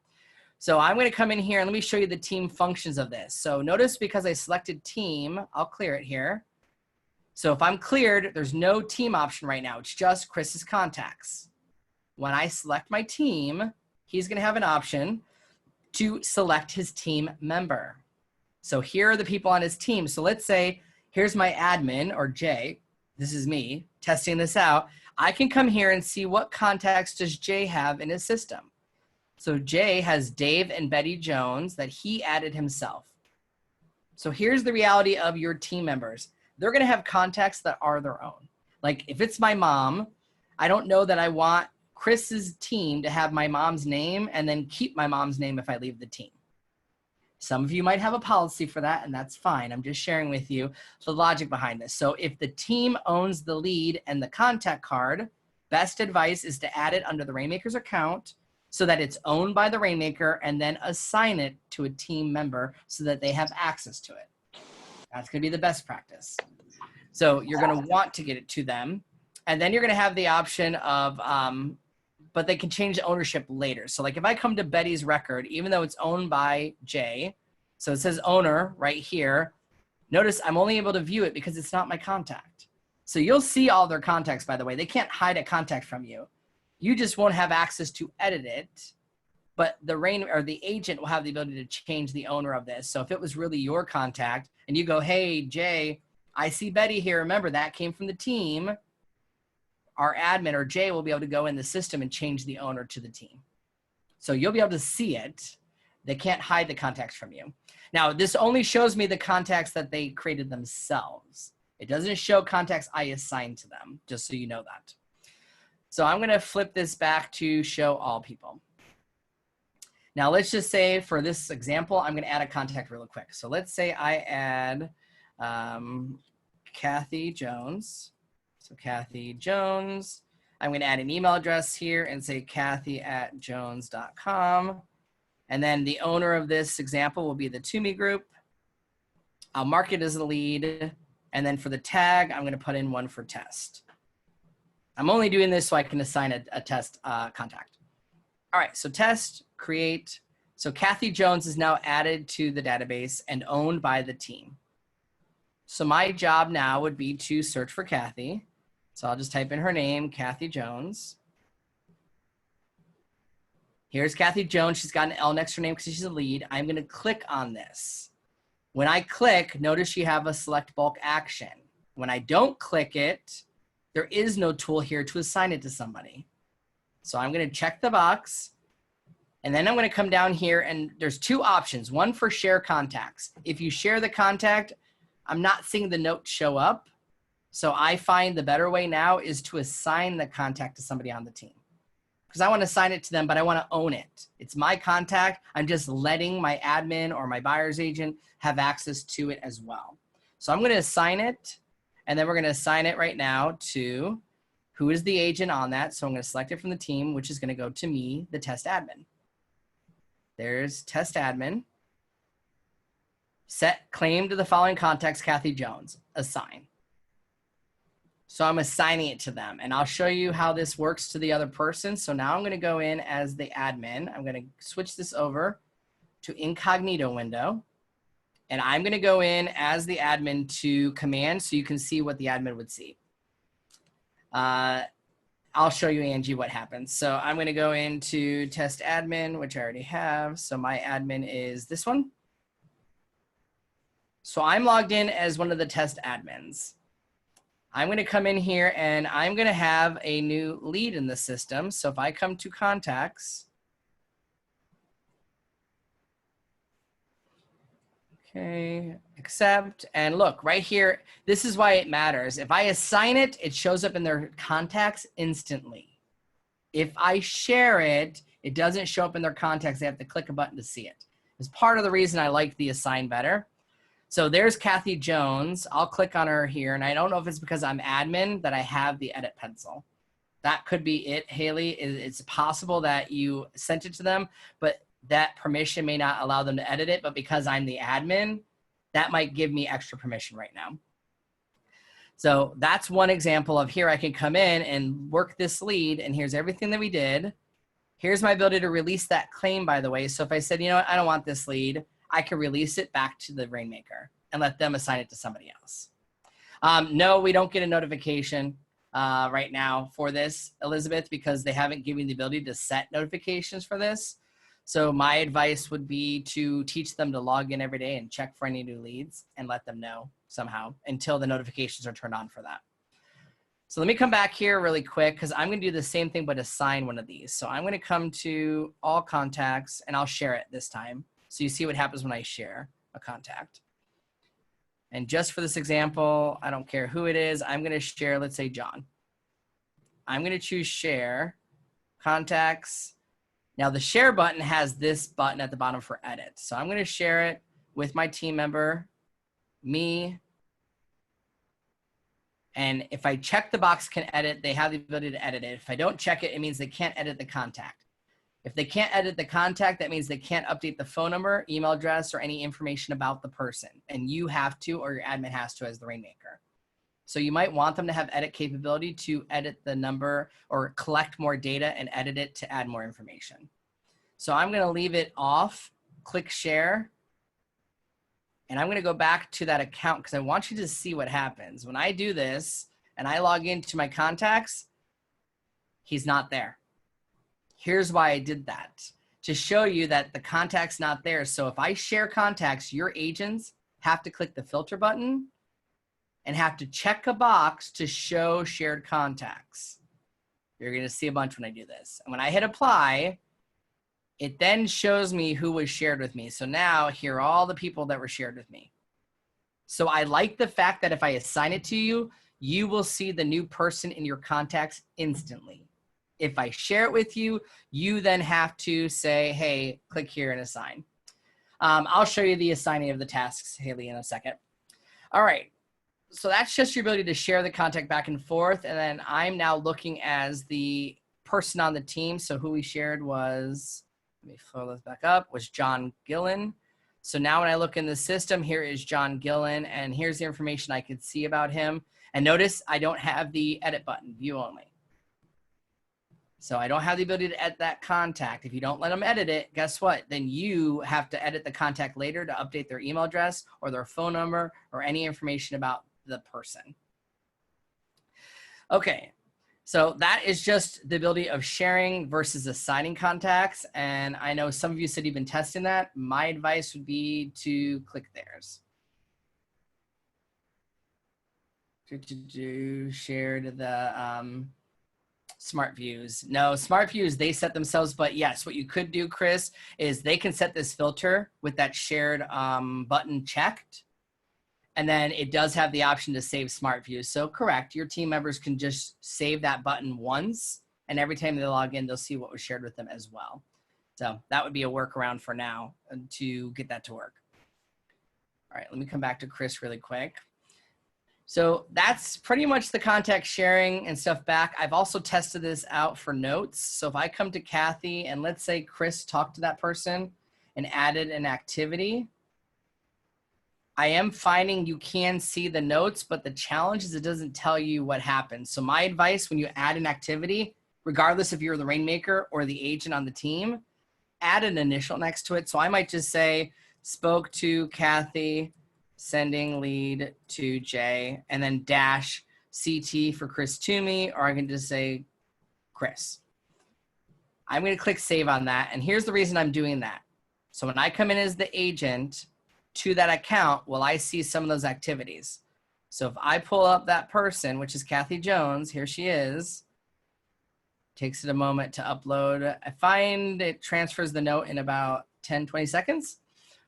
So I'm going to come in here and let me show you the team functions of this. So notice because I selected team, I'll clear it here. So if I'm cleared, there's no team option right now. It's just Chris's contacts. When I select my team, he's going to have an option to select his team member. So here are the people on his team. So let's say here's my admin, or Jay. This is me testing this out. I can come here and see what contacts does Jay have in his system. So Jay has Dave and Betty Jones that he added himself. So here's the reality of your team members. They're going to have contacts that are their own. Like if it's my mom, I don't know that I want Chris's team to have my mom's name and then keep my mom's name if I leave the team. Some of you might have a policy for that, and that's fine. I'm just sharing with you the logic behind this. So if the team owns the lead and the contact card, best advice is to add it under the Rainmaker's account so that it's owned by the Rainmaker, and then assign it to a team member so that they have access to it. That's going to be the best practice. So you're going to want to get it to them. And then you're going to have the option of, but they can change the ownership later. So like if I come to Betty's record, even though it's owned by Jay, so it says owner right here, notice I'm only able to view it because it's not my contact. So you'll see all their contacts, by the way. They can't hide a contact from you. You just won't have access to edit it. But the agent will have the ability to change the owner of this. So if it was really your contact and you go, hey, Jay, I see Betty here. Remember, that came from the team. Our admin or Jay will be able to go in the system and change the owner to the team. So you'll be able to see it. They can't hide the contacts from you. Now, this only shows me the contacts that they created themselves. It doesn't show contacts I assigned to them, just so you know that. So I'm going to flip this back to show all people. Now, let's just say for this example, I'm going to add a contact really quick. So let's say I add Kathy Jones. So Kathy Jones. I'm going to add an email address here and say Kathy@jones.com. And then the owner of this example will be the To Me group. I'll mark it as a lead. And then for the tag, I'm going to put in one for test. I'm only doing this so I can assign a test contact. All right, so test, create. So Kathy Jones is now added to the database and owned by the team. So my job now would be to search for Kathy. So I'll just type in her name, Kathy Jones. Here's Kathy Jones. She's got an L next to her name because she's a lead. I'm going to click on this. When I click, notice you have a select bulk action. When I don't click it, there is no tool here to assign it to somebody. So I'm going to check the box. And then I'm going to come down here and there's two options. One for share contacts. If you share the contact, I'm not seeing the note show up. So I find the better way now is to assign the contact to somebody on the team. Because I want to assign it to them, but I want to own it. It's my contact. I'm just letting my admin or my buyer's agent have access to it as well. So I'm going to assign it. And then we're going to assign it right now to who is the agent on that. So I'm going to select it from the team, which is going to go to me, the test admin. There's test admin. Set claim to the following contacts, Kathy Jones. Assign. So I'm assigning it to them. And I'll show you how this works to the other person. So now I'm going to go in as the admin. I'm going to switch this over to incognito window. And I'm going to go in as the admin to command so you can see what the admin would see. I'll show you, Angie, what happens. So I'm going to go into test admin, which I already have. So my admin is this one. So I'm logged in as one of the test admins. I'm going to come in here and I'm going to have a new lead in the system. So if I come to contacts, okay, accept, and look right here, this is why it matters. If I assign it, it shows up in their contacts instantly. If I share it, it doesn't show up in their contacts. They have to click a button to see it. It's part of the reason I like the assign better. So there's Kathy Jones. I'll click on her here, and I don't know if it's because I'm admin that I have the edit pencil. That could be it, Haley. It's possible that you sent it to them, but that permission may not allow them to edit it, but because I'm the admin, that might give me extra permission right now. So that's one example of here I can come in and work this lead, and here's everything that we did. Here's my ability to release that claim, by the way. So if I said, you know what, I don't want this lead, I can release it back to the Rainmaker and let them assign it to somebody else. No, we don't get a notification right now for this, Elizabeth, because they haven't given me the ability to set notifications for this. So my advice would be to teach them to log in every day and check for any new leads and let them know somehow until the notifications are turned on for that. So let me come back here really quick because I'm going to do the same thing but assign one of these. So I'm going to come to all contacts and I'll share it this time. So you see what happens when I share a contact. And just for this example, I don't care who it is. I'm going to share, let's say, John. I'm going to choose share contacts. Now the share button has this button at the bottom for edit. So I'm going to share it with my team member, me. And if I check the box can edit, they have the ability to edit it. If I don't check it, it means they can't edit the contact. If they can't edit the contact, that means they can't update the phone number, email address, or any information about the person. And you have to, or your admin has to as the Rainmaker. So you might want them to have edit capability to edit the number or collect more data and edit it to add more information. So I'm going to leave it off, click share. And I'm going to go back to that account because I want you to see what happens. When I do this and I log into my contacts, he's not there. Here's why I did that, to show you that the contact's not there. So if I share contacts, your agents have to click the filter button and have to check a box to show shared contacts. You're going to see a bunch when I do this. And when I hit apply, it then shows me who was shared with me. So now here are all the people that were shared with me. So I like the fact that if I assign it to you, you will see the new person in your contacts instantly. If I share it with you, you then have to say, hey, click here and assign. I'll show you the assigning of the tasks, Haley, in a second. All right. So that's just your ability to share the contact back and forth. And then I'm now looking as the person on the team. So who we shared was Let me fill this back up, was John Gillen. So now when I look in the system, here is John Gillen, and here's the information I could see about him. And notice I don't have the edit button, view only. So I don't have the ability to edit that contact. If you don't let them edit it, guess what? Then you have to edit the contact later to update their email address or their phone number or any information about the person. Okay, so that is just the ability of sharing versus assigning contacts. And I know some of you said you've been testing that. My advice would be to click theirs. Share to the Smart Views. No, Smart Views, they set themselves, but yes, what you could do, Chris, is they can set this filter with that shared button checked. And then it does have the option to save Smart Views. So correct, your team members can just save that button once, and every time they log in, they'll see what was shared with them as well. So that would be a workaround for now to get that to work. All right, let me come back to Chris really quick. So that's pretty much the contact sharing and stuff back. I've also tested this out for notes. So if I come to Kathy and let's say Chris talked to that person and added an activity, I am finding you can see the notes, but the challenge is it doesn't tell you what happened. So my advice when you add an activity, regardless if you're the rainmaker or the agent on the team, add an initial next to it. So I might just say, spoke to Kathy, sending lead to Jay, and then dash CT for Chris Toomey, or I can just say Chris. I'm going to click save on that. And here's the reason I'm doing that. So when I come in as the agent to that account, will I see some of those activities? So if I pull up that person, which is Kathy Jones, here she is, takes it a moment to upload. I find it transfers the note in about 10, 20 seconds.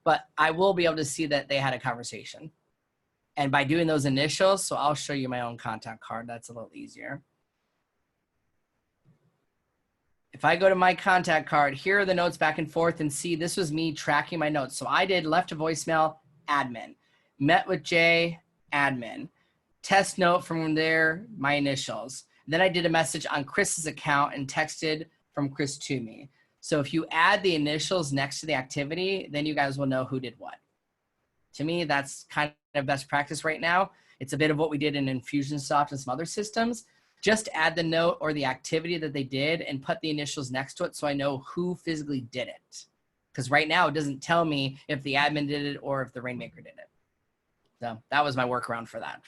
But I will be able to see that they had a conversation. And by doing those initials, so I'll show you my own contact card. That's a little easier. If I go to my contact card, here are the notes back and forth, and see this was me tracking my notes. So I did left a voicemail, admin. Met with Jay, admin. Test note from there, my initials. Then I did a message on Chris's account and texted from Chris to me. So if you add the initials next to the activity, then you guys will know who did what. To me, that's kind of best practice right now. It's a bit of what we did in Infusionsoft and some other systems. Just add the note or the activity that they did and put the initials next to it so I know who physically did it. Because right now it doesn't tell me if the admin did it or if the rainmaker did it. So that was my workaround for that.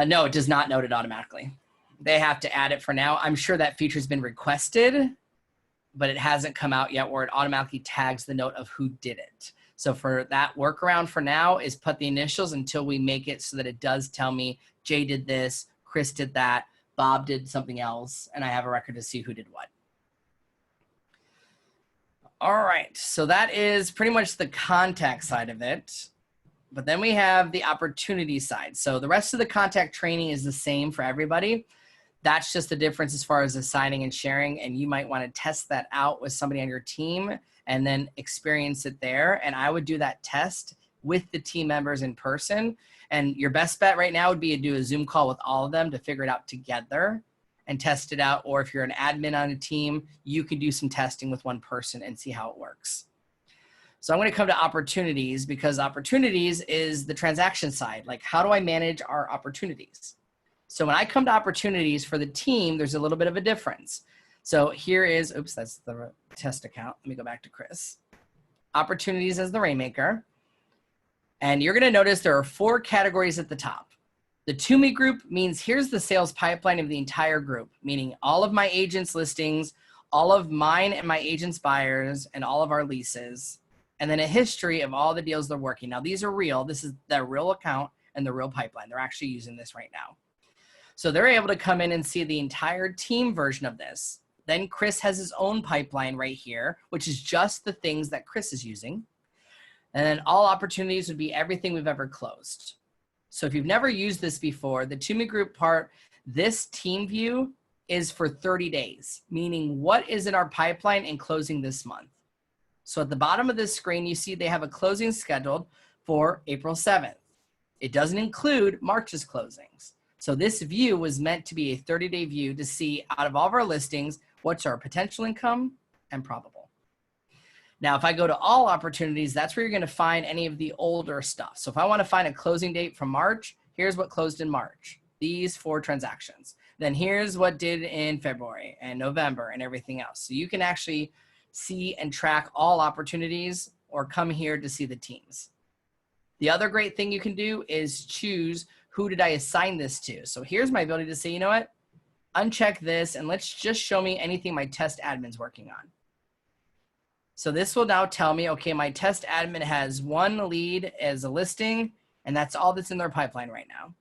No, it does not note it automatically. They have to add it for now. I'm sure that feature's been requested, but it hasn't come out yet where it automatically tags the note of who did it. So for that workaround for now is put the initials until we make it so that it does tell me Jay did this, Chris did that, Bob did something else, and I have a record to see who did what. All right, so that is pretty much the contact side of it. But then we have the opportunity side. So the rest of the contact training is the same for everybody. That's just the difference as far as assigning and sharing. And you might want to test that out with somebody on your team and then experience it there. And I would do that test with the team members in person. And your best bet right now would be to do a Zoom call with all of them to figure it out together and test it out. Or if you're an admin on a team, you can do some testing with one person and see how it works. So I'm going to come to opportunities because opportunities is the transaction side. Like, how do I manage our opportunities? So when I come to opportunities for the team, there's a little bit of a difference. So here is, oops, that's the test account. Let me go back to Chris. Opportunities as the rainmaker. And you're going to notice there are 4 categories at the top. The To Me group means here's the sales pipeline of the entire group, meaning all of my agents' listings, all of mine and my agents' buyers, and all of our leases. And then a history of all the deals they're working. Now, these are real. This is their real account and the real pipeline. They're actually using this right now. So they're able to come in and see the entire team version of this. Then Chris has his own pipeline right here, which is just the things that Chris is using. And then all opportunities would be everything we've ever closed. So if you've never used this before, the To Me group part, this team view is for 30 days, meaning what is in our pipeline and closing this month. So at the bottom of this screen, you see they have a closing scheduled for April 7th. It doesn't include March's closings. So this view was meant to be a 30-day view to see out of all of our listings, what's our potential income and probable. Now, if I go to all opportunities, that's where you're going to find any of the older stuff. So if I want to find a closing date from March, here's what closed in March, these 4 transactions. Then here's what did in February and November and everything else. So you can actually see and track all opportunities or come here to see the teams. The other great thing you can do is choose who did I assign this to. So here's my ability to say, you know what, uncheck this and let's just show me anything my test admin's working on. So this will now tell me, okay, my test admin has 1 lead as a listing, and that's all that's in their pipeline right now.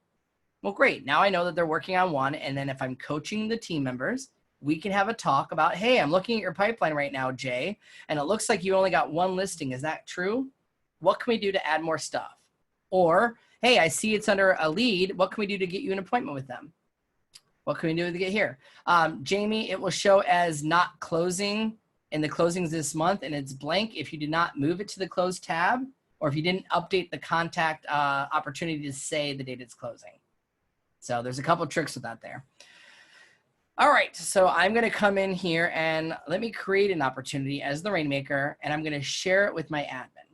Well, great. Now I know that they're working on 1. And then if I'm coaching the team members, we can have a talk about, hey, I'm looking at your pipeline right now, Jay, and it looks like you only got 1 listing. Is that true? What can we do to add more stuff? Or, hey, I see it's under a lead. What can we do to get you an appointment with them? What can we do to get here? Jamie, it will show as not closing in the closings this month, and it's blank if you did not move it to the close tab, or if you didn't update the contact opportunity to say the date it's closing. So there's a couple of tricks with that there. All right, so I'm gonna come in here and let me create an opportunity as the Rainmaker, and I'm gonna share it with my admin.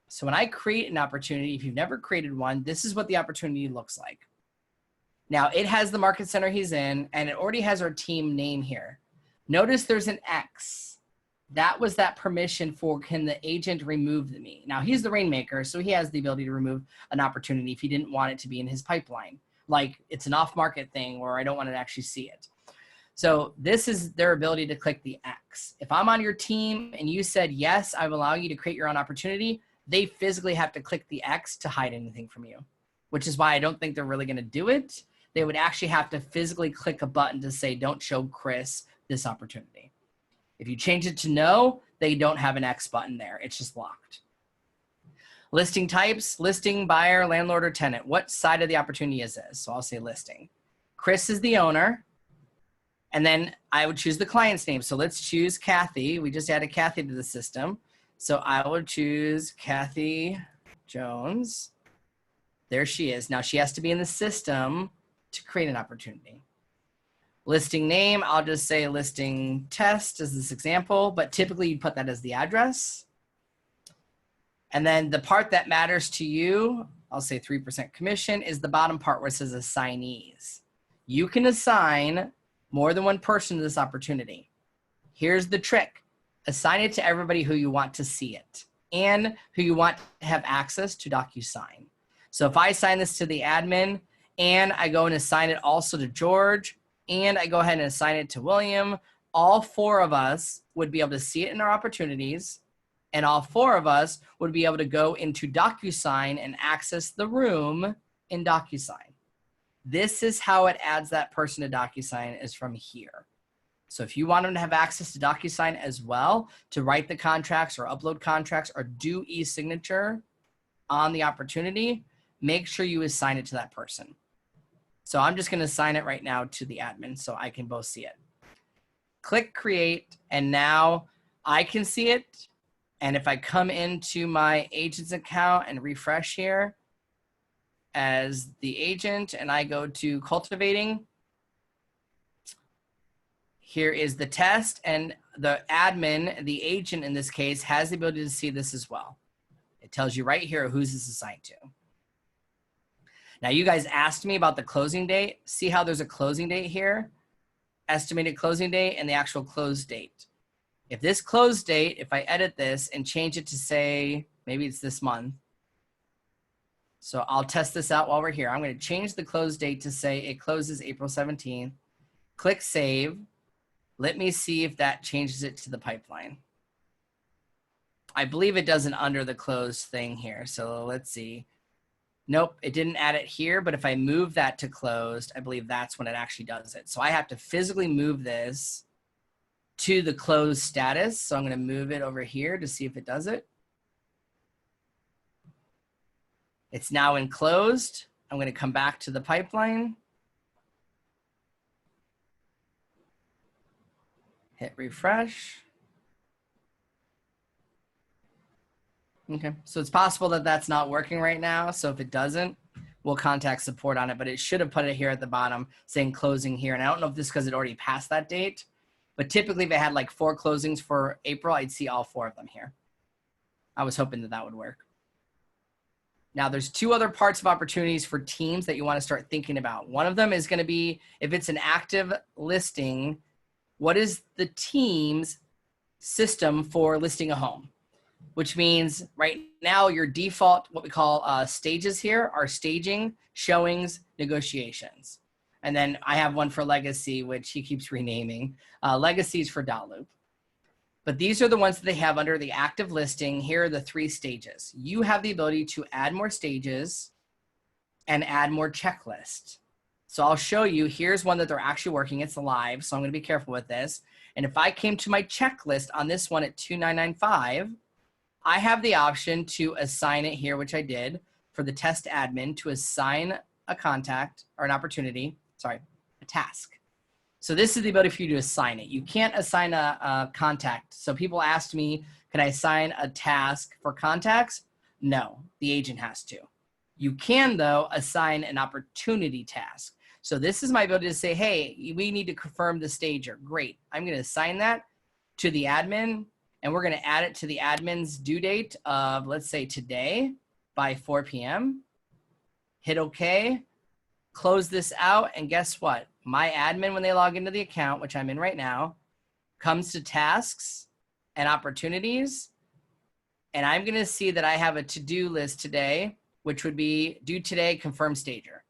So when I create an opportunity, if you've never created one, this is what the opportunity looks like. Now it has the market center he's in, and it already has our team name here. Notice there's an X. That was that permission for, can the agent remove me? Now he's the Rainmaker, so he has the ability to remove an opportunity if he didn't want it to be in his pipeline. Like it's an off-market thing where I don't want to actually see it. So this is their ability to click the X. If I'm on your team and you said, yes, I will allow you to create your own opportunity, they physically have to click the X to hide anything from you, which is why I don't think they're really going to do it. They would actually have to physically click a button to say, don't show Chris this opportunity. If you change it to no, they don't have an X button there. It's just locked. Listing types, listing, buyer, landlord, or tenant. What side of the opportunity is this? So I'll say listing. Chris is the owner. And then I would choose the client's name. So let's choose Kathy. We just added Kathy to the system. So I would choose Kathy Jones. There she is. Now she has to be in the system to create an opportunity. Listing name, I'll just say listing test as this example, but typically you put that as the address. And then the part that matters to you, I'll say 3% commission, is the bottom part where it says assignees. You can assign more than 1 person to this opportunity. Here's the trick. Assign it to everybody who you want to see it and who you want to have access to DocuSign. So if I assign this to the admin and I go and assign it also to George, and I go ahead and assign it to William, all 4 of us would be able to see it in our opportunities, and all 4 of us would be able to go into DocuSign and access the room in DocuSign. This is how it adds that person to DocuSign, is from here. So if you want them to have access to DocuSign as well, to write the contracts or upload contracts or do e-signature on the opportunity, make sure you assign it to that person. So I'm just going to assign it right now to the admin so I can both see it. Click create, and now I can see it. And if I come into my agent's account and refresh here as the agent and I go to cultivating, here is the test, and the admin, the agent in this case, has the ability to see this as well. It tells you right here who's this assigned to. Now, you guys asked me about the closing date. See how there's a closing date here? Estimated closing date and the actual close date. If this close date, if I edit this and change it to say, maybe it's this month. So I'll test this out while we're here. I'm going to change the close date to say it closes April 17th. Click save. Let me see if that changes it to the pipeline. I believe it does an under the close thing here. So let's see. Nope, it didn't add it here, but if I move that to closed, I believe that's when it actually does it. So I have to physically move this to the closed status. So I'm going to move it over here to see if it does it. It's now in closed. I'm going to come back to the pipeline. Hit refresh. Okay, so it's possible that that's not working right now. So if it doesn't, we'll contact support on it, but it should have put it here at the bottom saying closing here. And I don't know if this is because it already passed that date, But typically if I had like 4 closings for April, I'd see all 4 of them here. I was hoping that that would work. Now there's 2 other parts of opportunities for teams that you want to start thinking about. One of them is going to be, if it's an active listing, what is the team's system for listing a home? Which means right now your default, what we call stages here, are staging, showings, negotiations. And then I have one for legacy, which he keeps renaming. Legacy is for .loop. But these are the ones that they have under the active listing. Here are the 3 stages. You have the ability to add more stages and add more checklists. So I'll show you, here's one that they're actually working. It's live, so I'm going to be careful with this. And if I came to my checklist on this one at 2995, I have the option to assign it here, which I did for the test admin, to assign a contact or an opportunity, sorry, a task. So this is the ability for you to assign it. You can't assign a contact. So people asked me, can I assign a task for contacts? No, the agent has to. You can, though, assign an opportunity task. So this is my ability to say, hey, we need to confirm the stager. Great. I'm going to assign that to the admin, and we're going to add it to the admin's due date of, let's say, today by 4 p.m. Hit OK. Close this out, and guess what? My admin, when they log into the account, which I'm in right now, comes to tasks and opportunities, and I'm going to see that I have a to-do list today, which would be due today, confirm stager.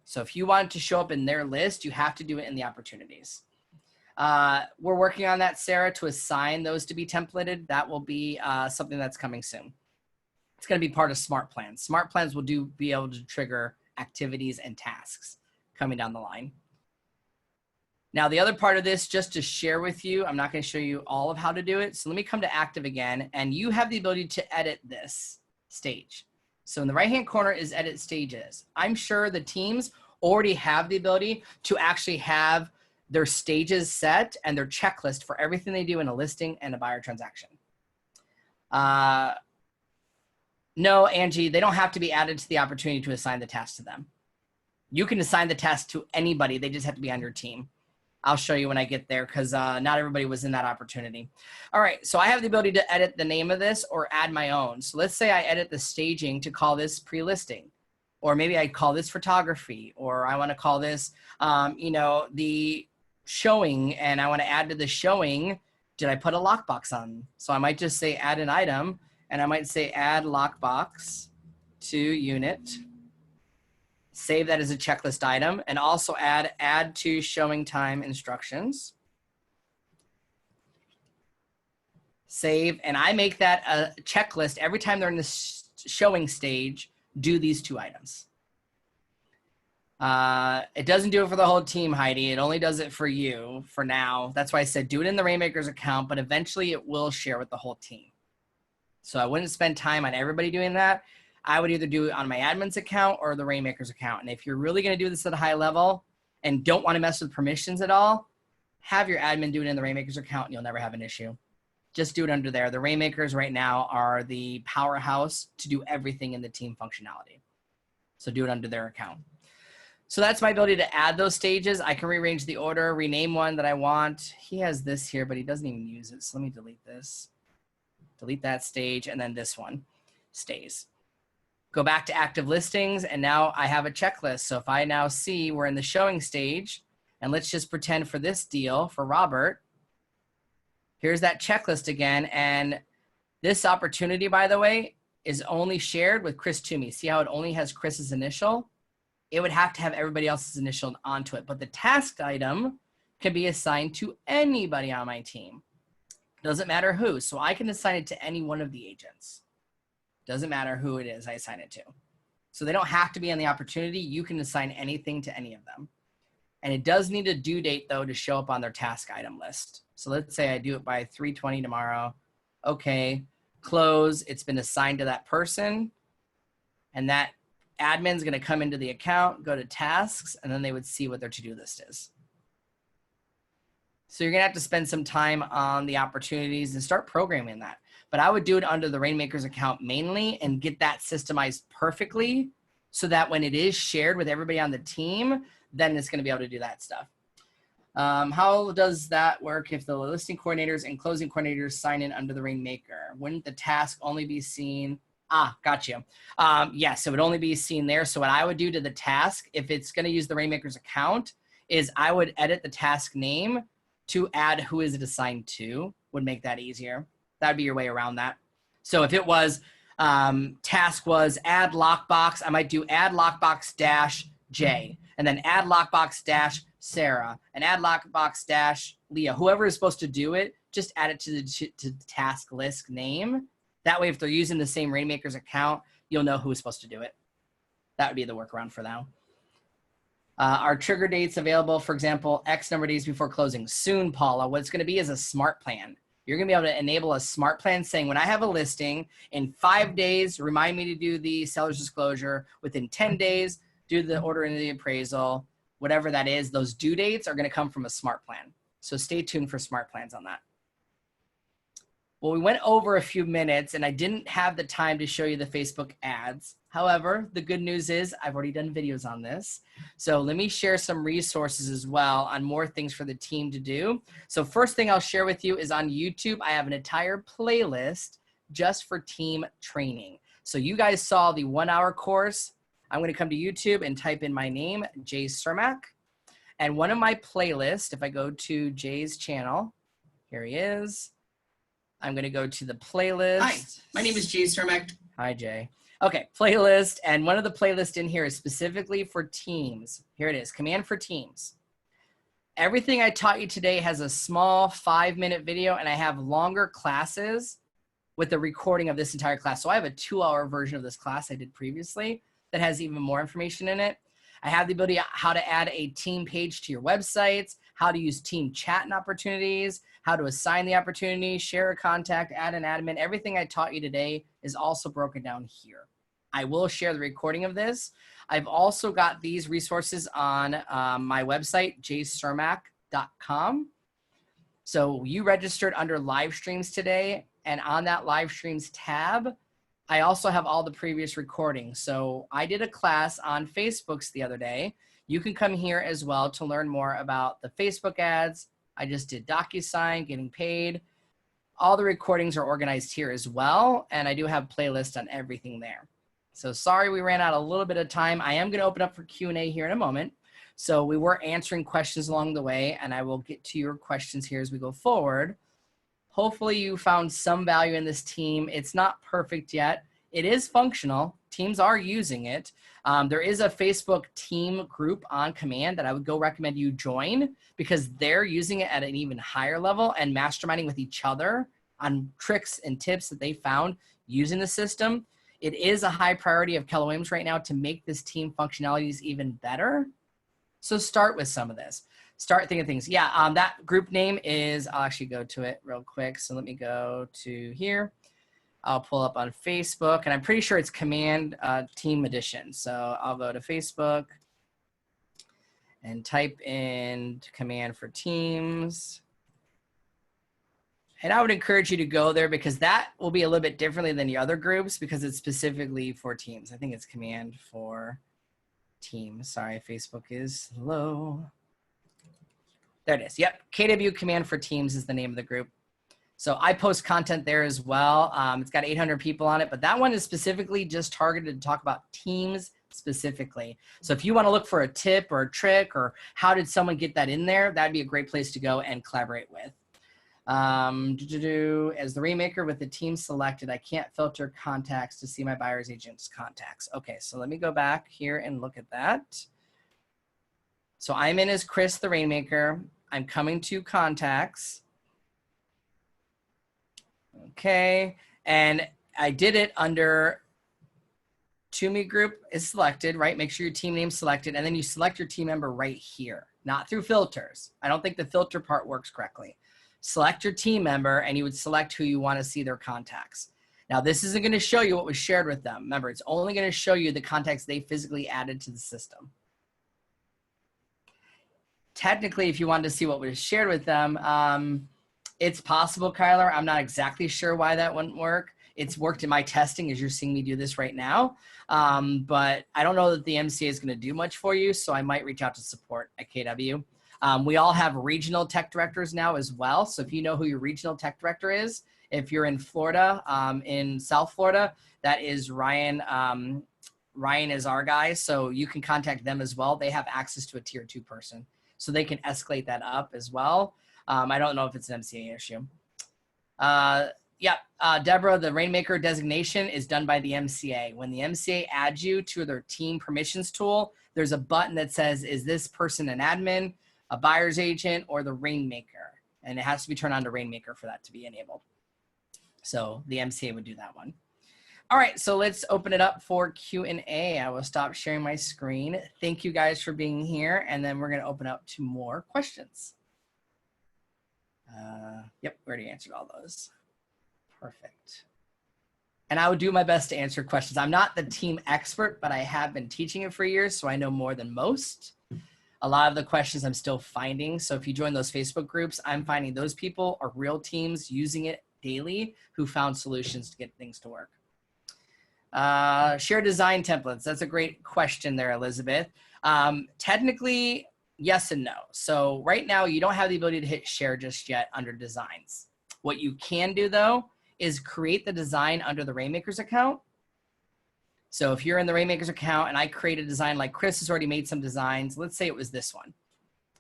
So if you want it to show up in their list, you have to do it in the opportunities. We're working on that, Sarah, to assign those to be templated. That will be something that's coming soon. It's going to be part of Smart Plans. Smart Plans will be able to trigger activities and tasks coming down the line. Now, the other part of this, just to share with you, I'm not going to show you all of how to do it. So let me come to active again, and you have the ability to edit this stage. So in the right-hand corner is edit stages. I'm sure the teams already have the ability to actually have their stages set and their checklist for everything they do in a listing and a buyer transaction. No, Angie, they don't have to be added to the opportunity to assign the task to them. You can assign the task to anybody. They just have to be on your team. I'll show you when I get there because not everybody was in that opportunity. All right, so I have the ability to edit the name of this or add my own. So let's say I edit the staging to call this pre-listing, or maybe I call this photography, or I want to call this, you know, the showing, and I want to add to the showing, did I put a lockbox on? So I might just say add an item, and I might say add lockbox to unit. Save that as a checklist item, and also add to showing time instructions. Save, and I make that a checklist every time they're in the showing stage, do these 2 items. It doesn't do it for the whole team, Heidi. It only does it for you for now. That's why I said do it in the Rainmakers account, but eventually it will share with the whole team. So I wouldn't spend time on everybody doing that. I would either do it on my admin's account or the Rainmakers account. And if you're really going to do this at a high level and don't want to mess with permissions at all, have your admin do it in the Rainmakers account and you'll never have an issue. Just do it under there. The Rainmakers right now are the powerhouse to do everything in the team functionality. So do it under their account. So that's my ability to add those stages. I can rearrange the order, rename one that I want. He has this here, but he doesn't even use it. So let me delete this. Delete that stage, and then this one stays. Go back to active listings, and now I have a checklist. So if I now see we're in the showing stage, and let's just pretend for this deal, for Robert, here's that checklist again. And this opportunity, by the way, is only shared with Chris Toomey. See how it only has Chris's initial? It would have to have everybody else's initial onto it. But the task item can be assigned to anybody on my team. Doesn't matter who. So I can assign it to any one of the agents. Doesn't matter who it is I assign it to. So they don't have to be on the opportunity. You can assign anything to any of them. And it does need a due date, though, to show up on their task item list. So let's say I do it by 3:20 tomorrow. Okay, close. It's been assigned to that person. And that admin's going to come into the account, go to tasks, and then they would see what their to-do list is. So you're going to have to spend some time on the opportunities and start programming that. But I would do it under the Rainmakers account mainly and get that systemized perfectly so that when it is shared with everybody on the team, then it's going to be able to do that stuff. How does that work if the listing coordinators and closing coordinators sign in under the Rainmaker? Wouldn't the task only be seen? Gotcha. Yes, it would only be seen there. So what I would do to the task, if it's going to use the Rainmaker's account, is I would edit the task name to add who is it assigned to, would make that easier. That'd be your way around that. So if it was, task was add lockbox, I might do add lockbox dash J, and then add lockbox dash Sarah, and add lockbox dash Leah. Whoever is supposed to do it, just add it to the task list name. That way, if they're using the same Rainmaker's account, you'll know who is supposed to do it. That would be the workaround for now. Are trigger dates available, for example, X number of days before closing? Soon, Paula. What it's going to be is a smart plan. You're going to be able to enable a smart plan saying, when I have a listing, in 5 days, remind me to do the seller's disclosure. Within 10 days, do the order into the appraisal. Whatever that is, those due dates are going to come from a smart plan. So stay tuned for smart plans on that. Well, we went over a few minutes and I didn't have the time to show you the Facebook ads. However, the good news is I've already done videos on this. So let me share some resources as well on more things for the team to do. So first thing I'll share with you is on YouTube, I have an entire playlist just for team training. So you guys saw the 1-hour course. I'm going to come to YouTube and type in my name, Jay Cermak. And one of my playlists, if I go to Jay's channel, here he is. I'm going to go to the playlist. Hi, my name is Jay Cermak. Hi, Jay. Okay, playlist. And one of the playlists in here is specifically for teams. Here it is, Command for Teams. Everything I taught you today has a small 5-minute video, and I have longer classes with the recording of this entire class. So I have a 2-hour version of this class I did previously that has even more information in it. I have the ability how to add a team page to your websites, how to use team chat and opportunities, how to assign the opportunity, share a contact, add an admin. Everything I taught you today is also broken down here. I will share the recording of this. I've also got these resources on my website, jaycermak.com. So you registered under live streams today, and on that live streams tab, I also have all the previous recordings. So I did a class on Facebooks the other day. You can come here as well to learn more about the Facebook ads. I just did DocuSign, getting paid. All the recordings are organized here as well. And I do have playlists on everything there. So sorry we ran out a little bit of time. I am going to open up for Q&A here in a moment. So we were answering questions along the way, and I will get to your questions here as we go forward. Hopefully you found some value in this team. It's not perfect yet. It is functional. Teams are using it. There is a Facebook team group on Command that I would go recommend you join, because they're using it at an even higher level and masterminding with each other on tricks and tips that they found using the system. It is a high priority of Keller Williams right now to make this team functionalities even better. So start with some of this. Start thinking of things. Yeah, that group name is, I'll actually go to it real quick. So let me go to here. I'll pull up on Facebook, and I'm pretty sure it's Command Team Edition. So I'll go to Facebook and type in Command for Teams. And I would encourage you to go there, because that will be a little bit differently than the other groups, because it's specifically for teams. I think it's Command for Teams. Sorry, Facebook is low. There it is. Yep. KW Command for Teams is the name of the group. So I post content there as well. It's got 800 people on it, but that one is specifically just targeted to talk about teams specifically. So if you want to look for a tip or a trick, or how did someone get that in there, that'd be a great place to go and collaborate with. As the Rainmaker with the team selected, I can't filter contacts to see my buyer's agent's contacts. Okay, so let me go back here and look at that. So I'm in as Chris the Rainmaker. I'm coming to contacts. Okay, and I did it under To Me group is selected, right? Make sure your team name's selected, and then you select your team member right here, not through filters. I don't think the filter part works correctly. Select your team member, and you would select who you want to see their contacts. Now, this isn't going to show you what was shared with them. Remember, it's only going to show you the contacts they physically added to the system. Technically, if you wanted to see what was shared with them, it's possible, Kyler. I'm not exactly sure why that wouldn't work. It's worked in my testing as you're seeing me do this right now. But I don't know that the MCA is going to do much for you, so I might reach out to support at KW. We all have regional tech directors now as well. So if you know who your regional tech director is, if you're in Florida, in South Florida, that is Ryan. Ryan is our guy, so you can contact them as well. They have access to a tier 2 person, so they can escalate that up as well. I don't know if it's an MCA issue. Deborah, the Rainmaker designation is done by the MCA. When the MCA adds you to their team permissions tool, there's a button that says, is this person an admin, a buyer's agent, or the Rainmaker? And it has to be turned on to Rainmaker for that to be enabled. So the MCA would do that one. All right, so let's open it up for Q&A. I will stop sharing my screen. Thank you guys for being here, and then we're gonna open up to more questions. Yep, we already answered all those. Perfect. And I would do my best to answer questions. I'm not the team expert, but I have been teaching it for years, so I know more than most. A lot of the questions I'm still finding. So if you join those Facebook groups, I'm finding those people are real teams using it daily who found solutions to get things to work. Share design templates. That's a great question there, Elizabeth. Technically, yes and no. So right now you don't have the ability to hit share just yet under designs. What you can do though is create the design under the Rainmakers account. So if you're in the Rainmakers account and I create a design, like Chris has already made some designs, let's say it was this one.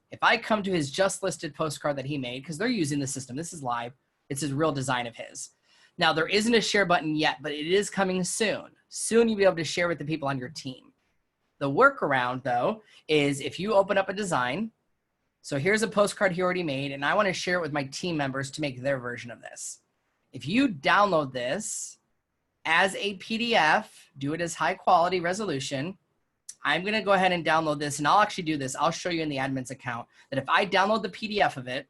If I come to his just listed postcard that he made, because they're using the system, this is live, it's his real design of his. Now there isn't a share button yet, but it is coming soon. Soon you'll be able to share with the people on your team. The workaround though, is if you open up a design, so here's a postcard he already made and I want to share it with my team members to make their version of this. If you download this as a PDF, do it as high quality resolution. I'm going to go ahead and download this and I'll actually do this. I'll show you in the admin's account that if I download the PDF of it,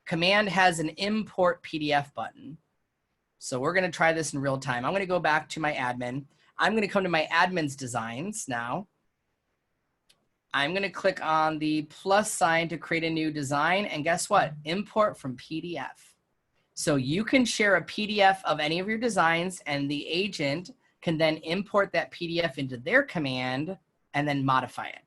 Command has an import PDF button. So we're going to try this in real time. I'm going to go back to my admin. I'm going to come to my admin's designs now. I'm going to click on the plus sign to create a new design. And guess what? Import from PDF. So you can share a PDF of any of your designs and the agent can then import that PDF into their command and then modify it.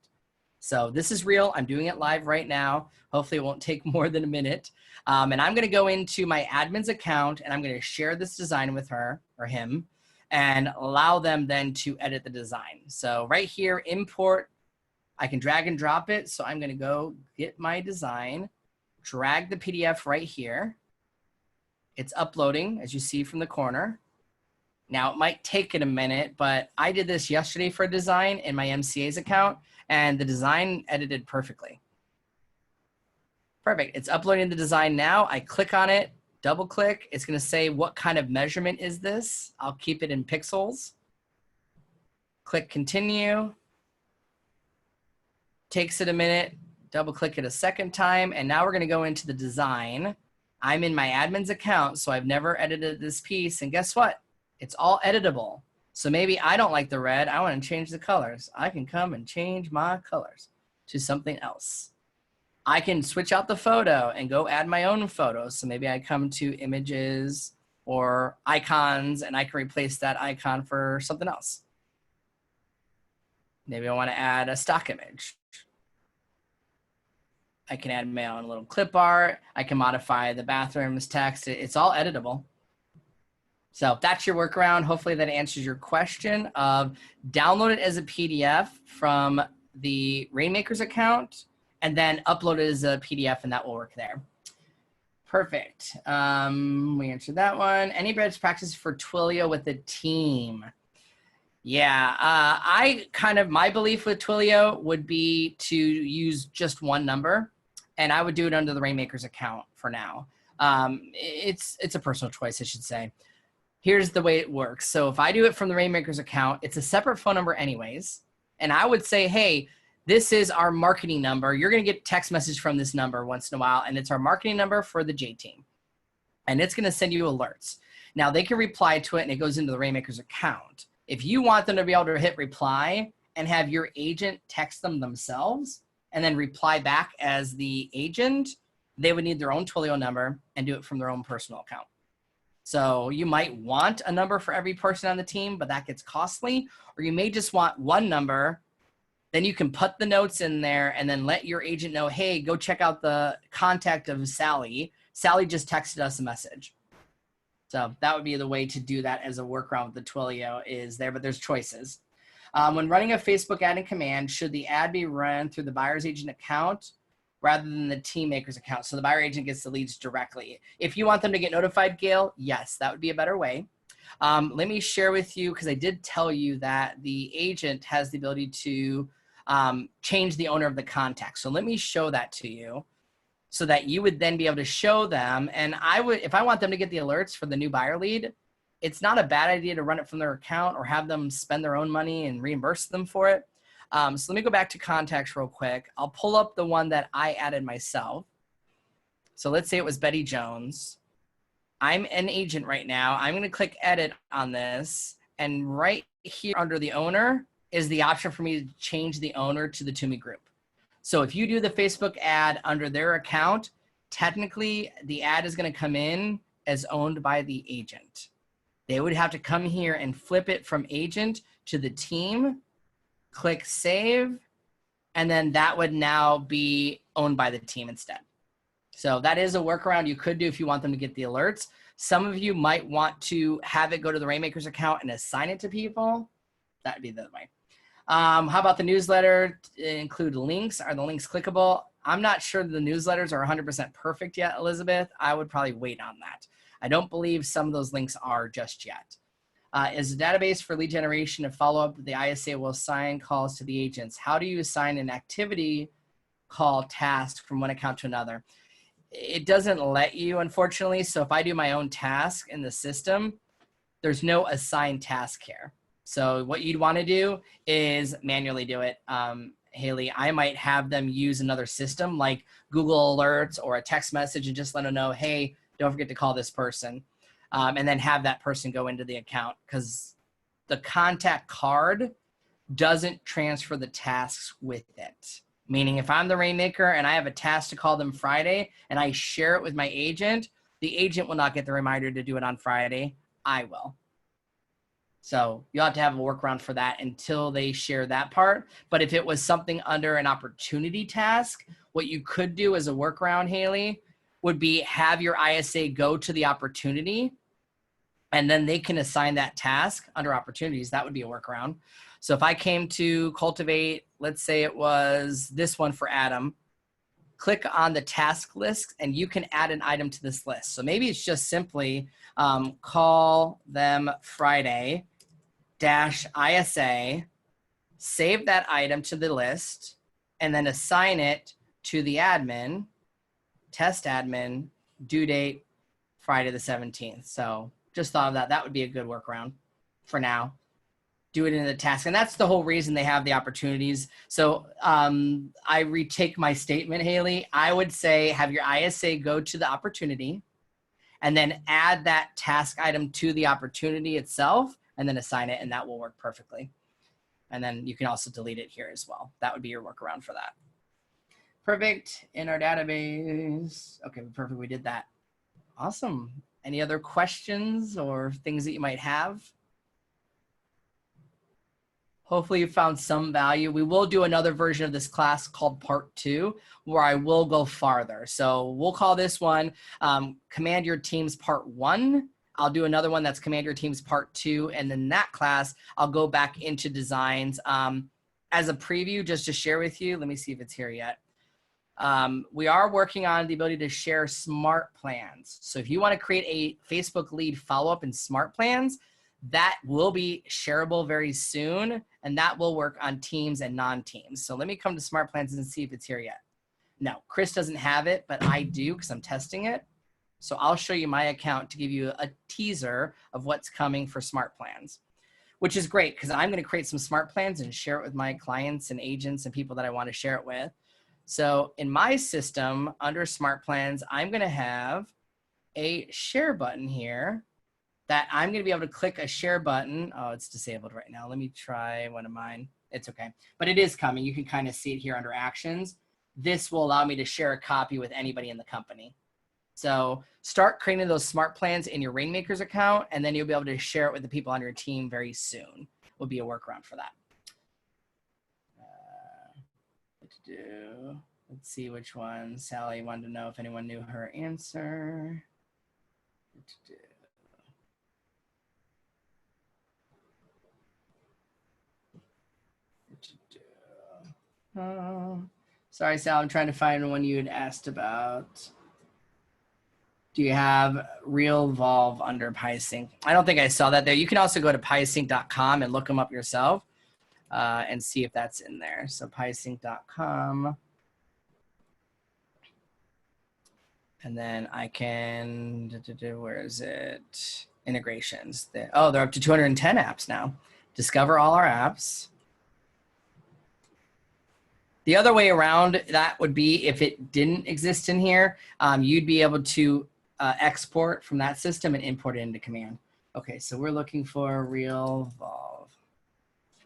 So this is real. I'm doing it live right now. Hopefully it won't take more than a minute. And I'm going to go into my admin's account and I'm going to share this design with her or him and allow them then to edit the design. So right here, import, I can drag and drop it. So I'm going to go get my design, drag the PDF right here. It's uploading, as you see from the corner. Now it might take it a minute, but I did this yesterday for a design in my MCA's account and the design edited perfectly. Perfect. It's uploading the design now. I click on it, double click. It's going to say, what kind of measurement is this? I'll keep it in pixels. Click continue. Takes it a minute. Double click it a second time. And now we're going to go into the design. I'm in my admin's account, so I've never edited this piece. And guess what? It's all editable. So maybe I don't like the red. I want to change the colors. I can come and change my colors to something else. I can switch out the photo and go add my own photos. So maybe I come to images or icons and I can replace that icon for something else. Maybe I want to add a stock image. I can add my own little clip art. I can modify the bathroom's text. It's all editable. So that's your workaround. Hopefully that answers your question of download it as a PDF from the Rainmakers account and then upload it as a PDF and that will work there. Perfect. We answered that one. Any best practice for Twilio with a team? Yeah, my belief with Twilio would be to use just one number and I would do it under the Rainmakers account for now. It's a personal choice, I should say. Here's the way it works. So if I do it from the Rainmakers account, it's a separate phone number anyways. And I would say, hey, this is our marketing number. You're going to get text message from this number once in a while. And it's our marketing number for the J team. And it's going to send you alerts. Now they can reply to it and it goes into the Rainmakers account. If you want them to be able to hit reply and have your agent text them themselves and then reply back as the agent, they would need their own Twilio number and do it from their own personal account. So you might want a number for every person on the team, but that gets costly. Or you may just want one number Then you can put the notes in there and then let your agent know, hey, go check out the contact of Sally. Sally just texted us a message. So that would be the way to do that as a workaround with the Twilio is there, but there's choices. When running a Facebook ad in command, should the ad be run through the buyer's agent account rather than the team maker's account? So the buyer agent gets the leads directly. If you want them to get notified, Gail, yes, that would be a better way. Let me share with you, because I did tell you that the agent has the ability to change the owner of the contact. So let me show that to you so that you would then be able to show them. And I would, if I want them to get the alerts for the new buyer lead, it's not a bad idea to run it from their account or have them spend their own money and reimburse them for it. So let me go back to contacts real quick. I'll pull up the one that I added myself. So let's say it was Betty Jones. I'm an agent right now. I'm going to click edit on this. And right here under the owner is the option for me to change the owner to the TUMI group. So if you do the Facebook ad under their account, technically the ad is going to come in as owned by the agent. They would have to come here and flip it from agent to the team, click save, and then that would now be owned by the team instead. So that is a workaround you could do if you want them to get the alerts. Some of you might want to have it go to the Rainmakers account and assign it to people. That would be the other way. How about the newsletter? Include links. Are the links clickable? I'm not sure the newsletters are 100% perfect yet, Elizabeth. I would probably wait on that. I don't believe some of those links are just yet. Is a database for lead generation and follow-up, the ISA will assign calls to the agents. How do you assign an activity call task from one account to another? It doesn't let you, unfortunately. So if I do my own task in the system, there's no assigned task here. So what you'd want to do is manually do it. Haley, I might have them use another system like Google Alerts or a text message and just let them know, hey, don't forget to call this person. And then have that person go into the account, because the contact card doesn't transfer the tasks with it. Meaning if I'm the Rainmaker and I have a task to call them Friday and I share it with my agent, the agent will not get the reminder to do it on Friday. I will. So you'll have to have a workaround for that until they share that part. But if it was something under an opportunity task, what you could do as a workaround, Haley, would be have your ISA go to the opportunity and then they can assign that task under opportunities. That would be a workaround. So if I came to cultivate, let's say it was this one for Adam, click on the task list and you can add an item to this list. So maybe it's just simply call them Friday -ISA, save that item to the list, and then assign it to the admin, test admin, due date Friday the 17th. So just thought of that. That would be a good workaround for now. Do it in the task. And that's the whole reason they have the opportunities. So I retake my statement, Haley. I would say have your ISA go to the opportunity and then add that task item to the opportunity itself and then assign it, and that will work perfectly. And then you can also delete it here as well. That would be your workaround for that. Perfect. In our database. Okay, perfect. We did that. Awesome. Any other questions or things that you might have? Hopefully you found some value. We will do another version of this class called part 2, where I will go farther. So we'll call this one Command Your Teams Part 1. I'll do another one that's Command Your Teams Part 2. And then that class, I'll go back into designs as a preview just to share with you. Let me see if it's here yet. We are working on the ability to share smart plans. So if you want to create a Facebook lead follow-up in smart plans, that will be shareable very soon, and that will work on teams and non-teams. So let me come to smart plans and see if it's here yet. No, Chris doesn't have it, but I do because I'm testing it. So I'll show you my account to give you a teaser of what's coming for smart plans, which is great because I'm going to create some smart plans and share it with my clients and agents and people that I want to share it with. So in my system under smart plans, I'm going to have a share button here that I'm going to be able to click a share button. Oh, it's disabled right now. Let me try one of mine. It's okay, but it is coming. You can kind of see it here under actions. This will allow me to share a copy with anybody in the company. So start creating those smart plans in your Rainmakers account, and then you'll be able to share it with the people on your team very soon. Will be a workaround for that. Let's see which one. Sally wanted to know if anyone knew her answer. Sorry, Sal, I'm trying to find one you had asked about. Do you have real Volve under PySync? I don't think I saw that there. You can also go to pysync.com and look them up yourself and see if that's in there. So pysync.com. And then I can, where is it? Integrations. Oh, they're up to 210 apps now. Discover all our apps. The other way around that would be if it didn't exist in here, you'd be able to export from that system and import it into command. Okay, so we're looking for real Volve.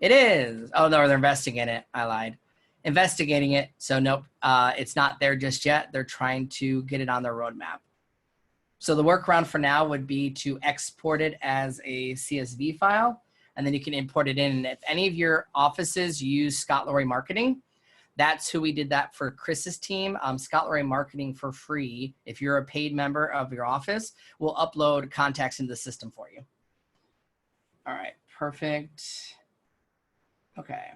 It is. Oh, no, they're investing in it. I lied. Investigating it. So nope, it's not there just yet. They're trying to get it on their roadmap. So the workaround for now would be to export it as a CSV file, and then you can import it in. And if any of your offices use Scott Lorry Marketing, that's who we did that for Chris's team. Scott Lorry Marketing for free. If you're a paid member of your office, we'll upload contacts into the system for you. All right, perfect. Okay.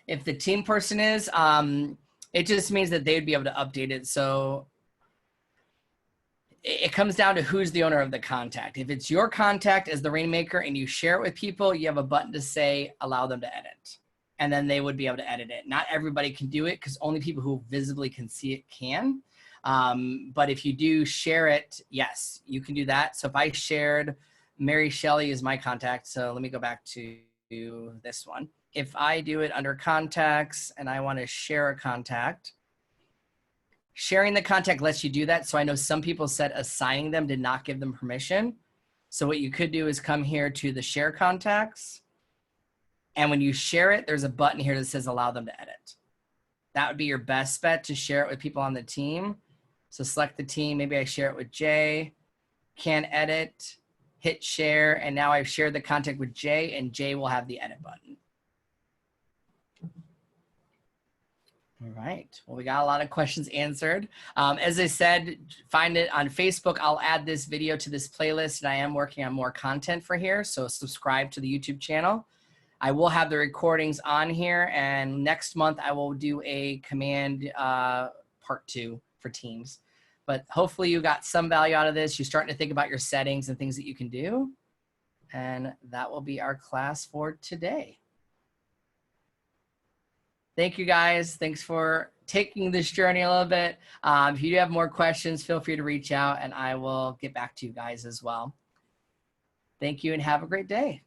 If the team person is, it just means that they would be able to update it. So it comes down to who's the owner of the contact. If it's your contact as the rainmaker and you share it with people, you have a button to say, allow them to edit. And then they would be able to edit it. Not everybody can do it because only people who visibly can see it can. But if you do share it, yes, you can do that. So if I shared Mary Shelley is my contact. So let me go back to this one. If I do it under contacts and I want to share a contact, sharing the contact lets you do that. So I know some people said assigning them did not give them permission. So what you could do is come here to the share contacts. And when you share it, there's a button here that says allow them to edit. That would be your best bet to share it with people on the team. So select the team. Maybe I share it with Jay, can edit, hit share. And now I've shared the contact with Jay and Jay will have the edit button. All right. Well, we got a lot of questions answered. As I said, find it on Facebook. I'll add this video to this playlist, and I am working on more content for here. So subscribe to the YouTube channel. I will have the recordings on here, and next month I will do a command part 2 for teams. But hopefully you got some value out of this. You're starting to think about your settings and things that you can do. And that will be our class for today. Thank you, guys. Thanks for taking this journey a little bit. If you do have more questions, feel free to reach out, and I will get back to you guys as well. Thank you, and have a great day.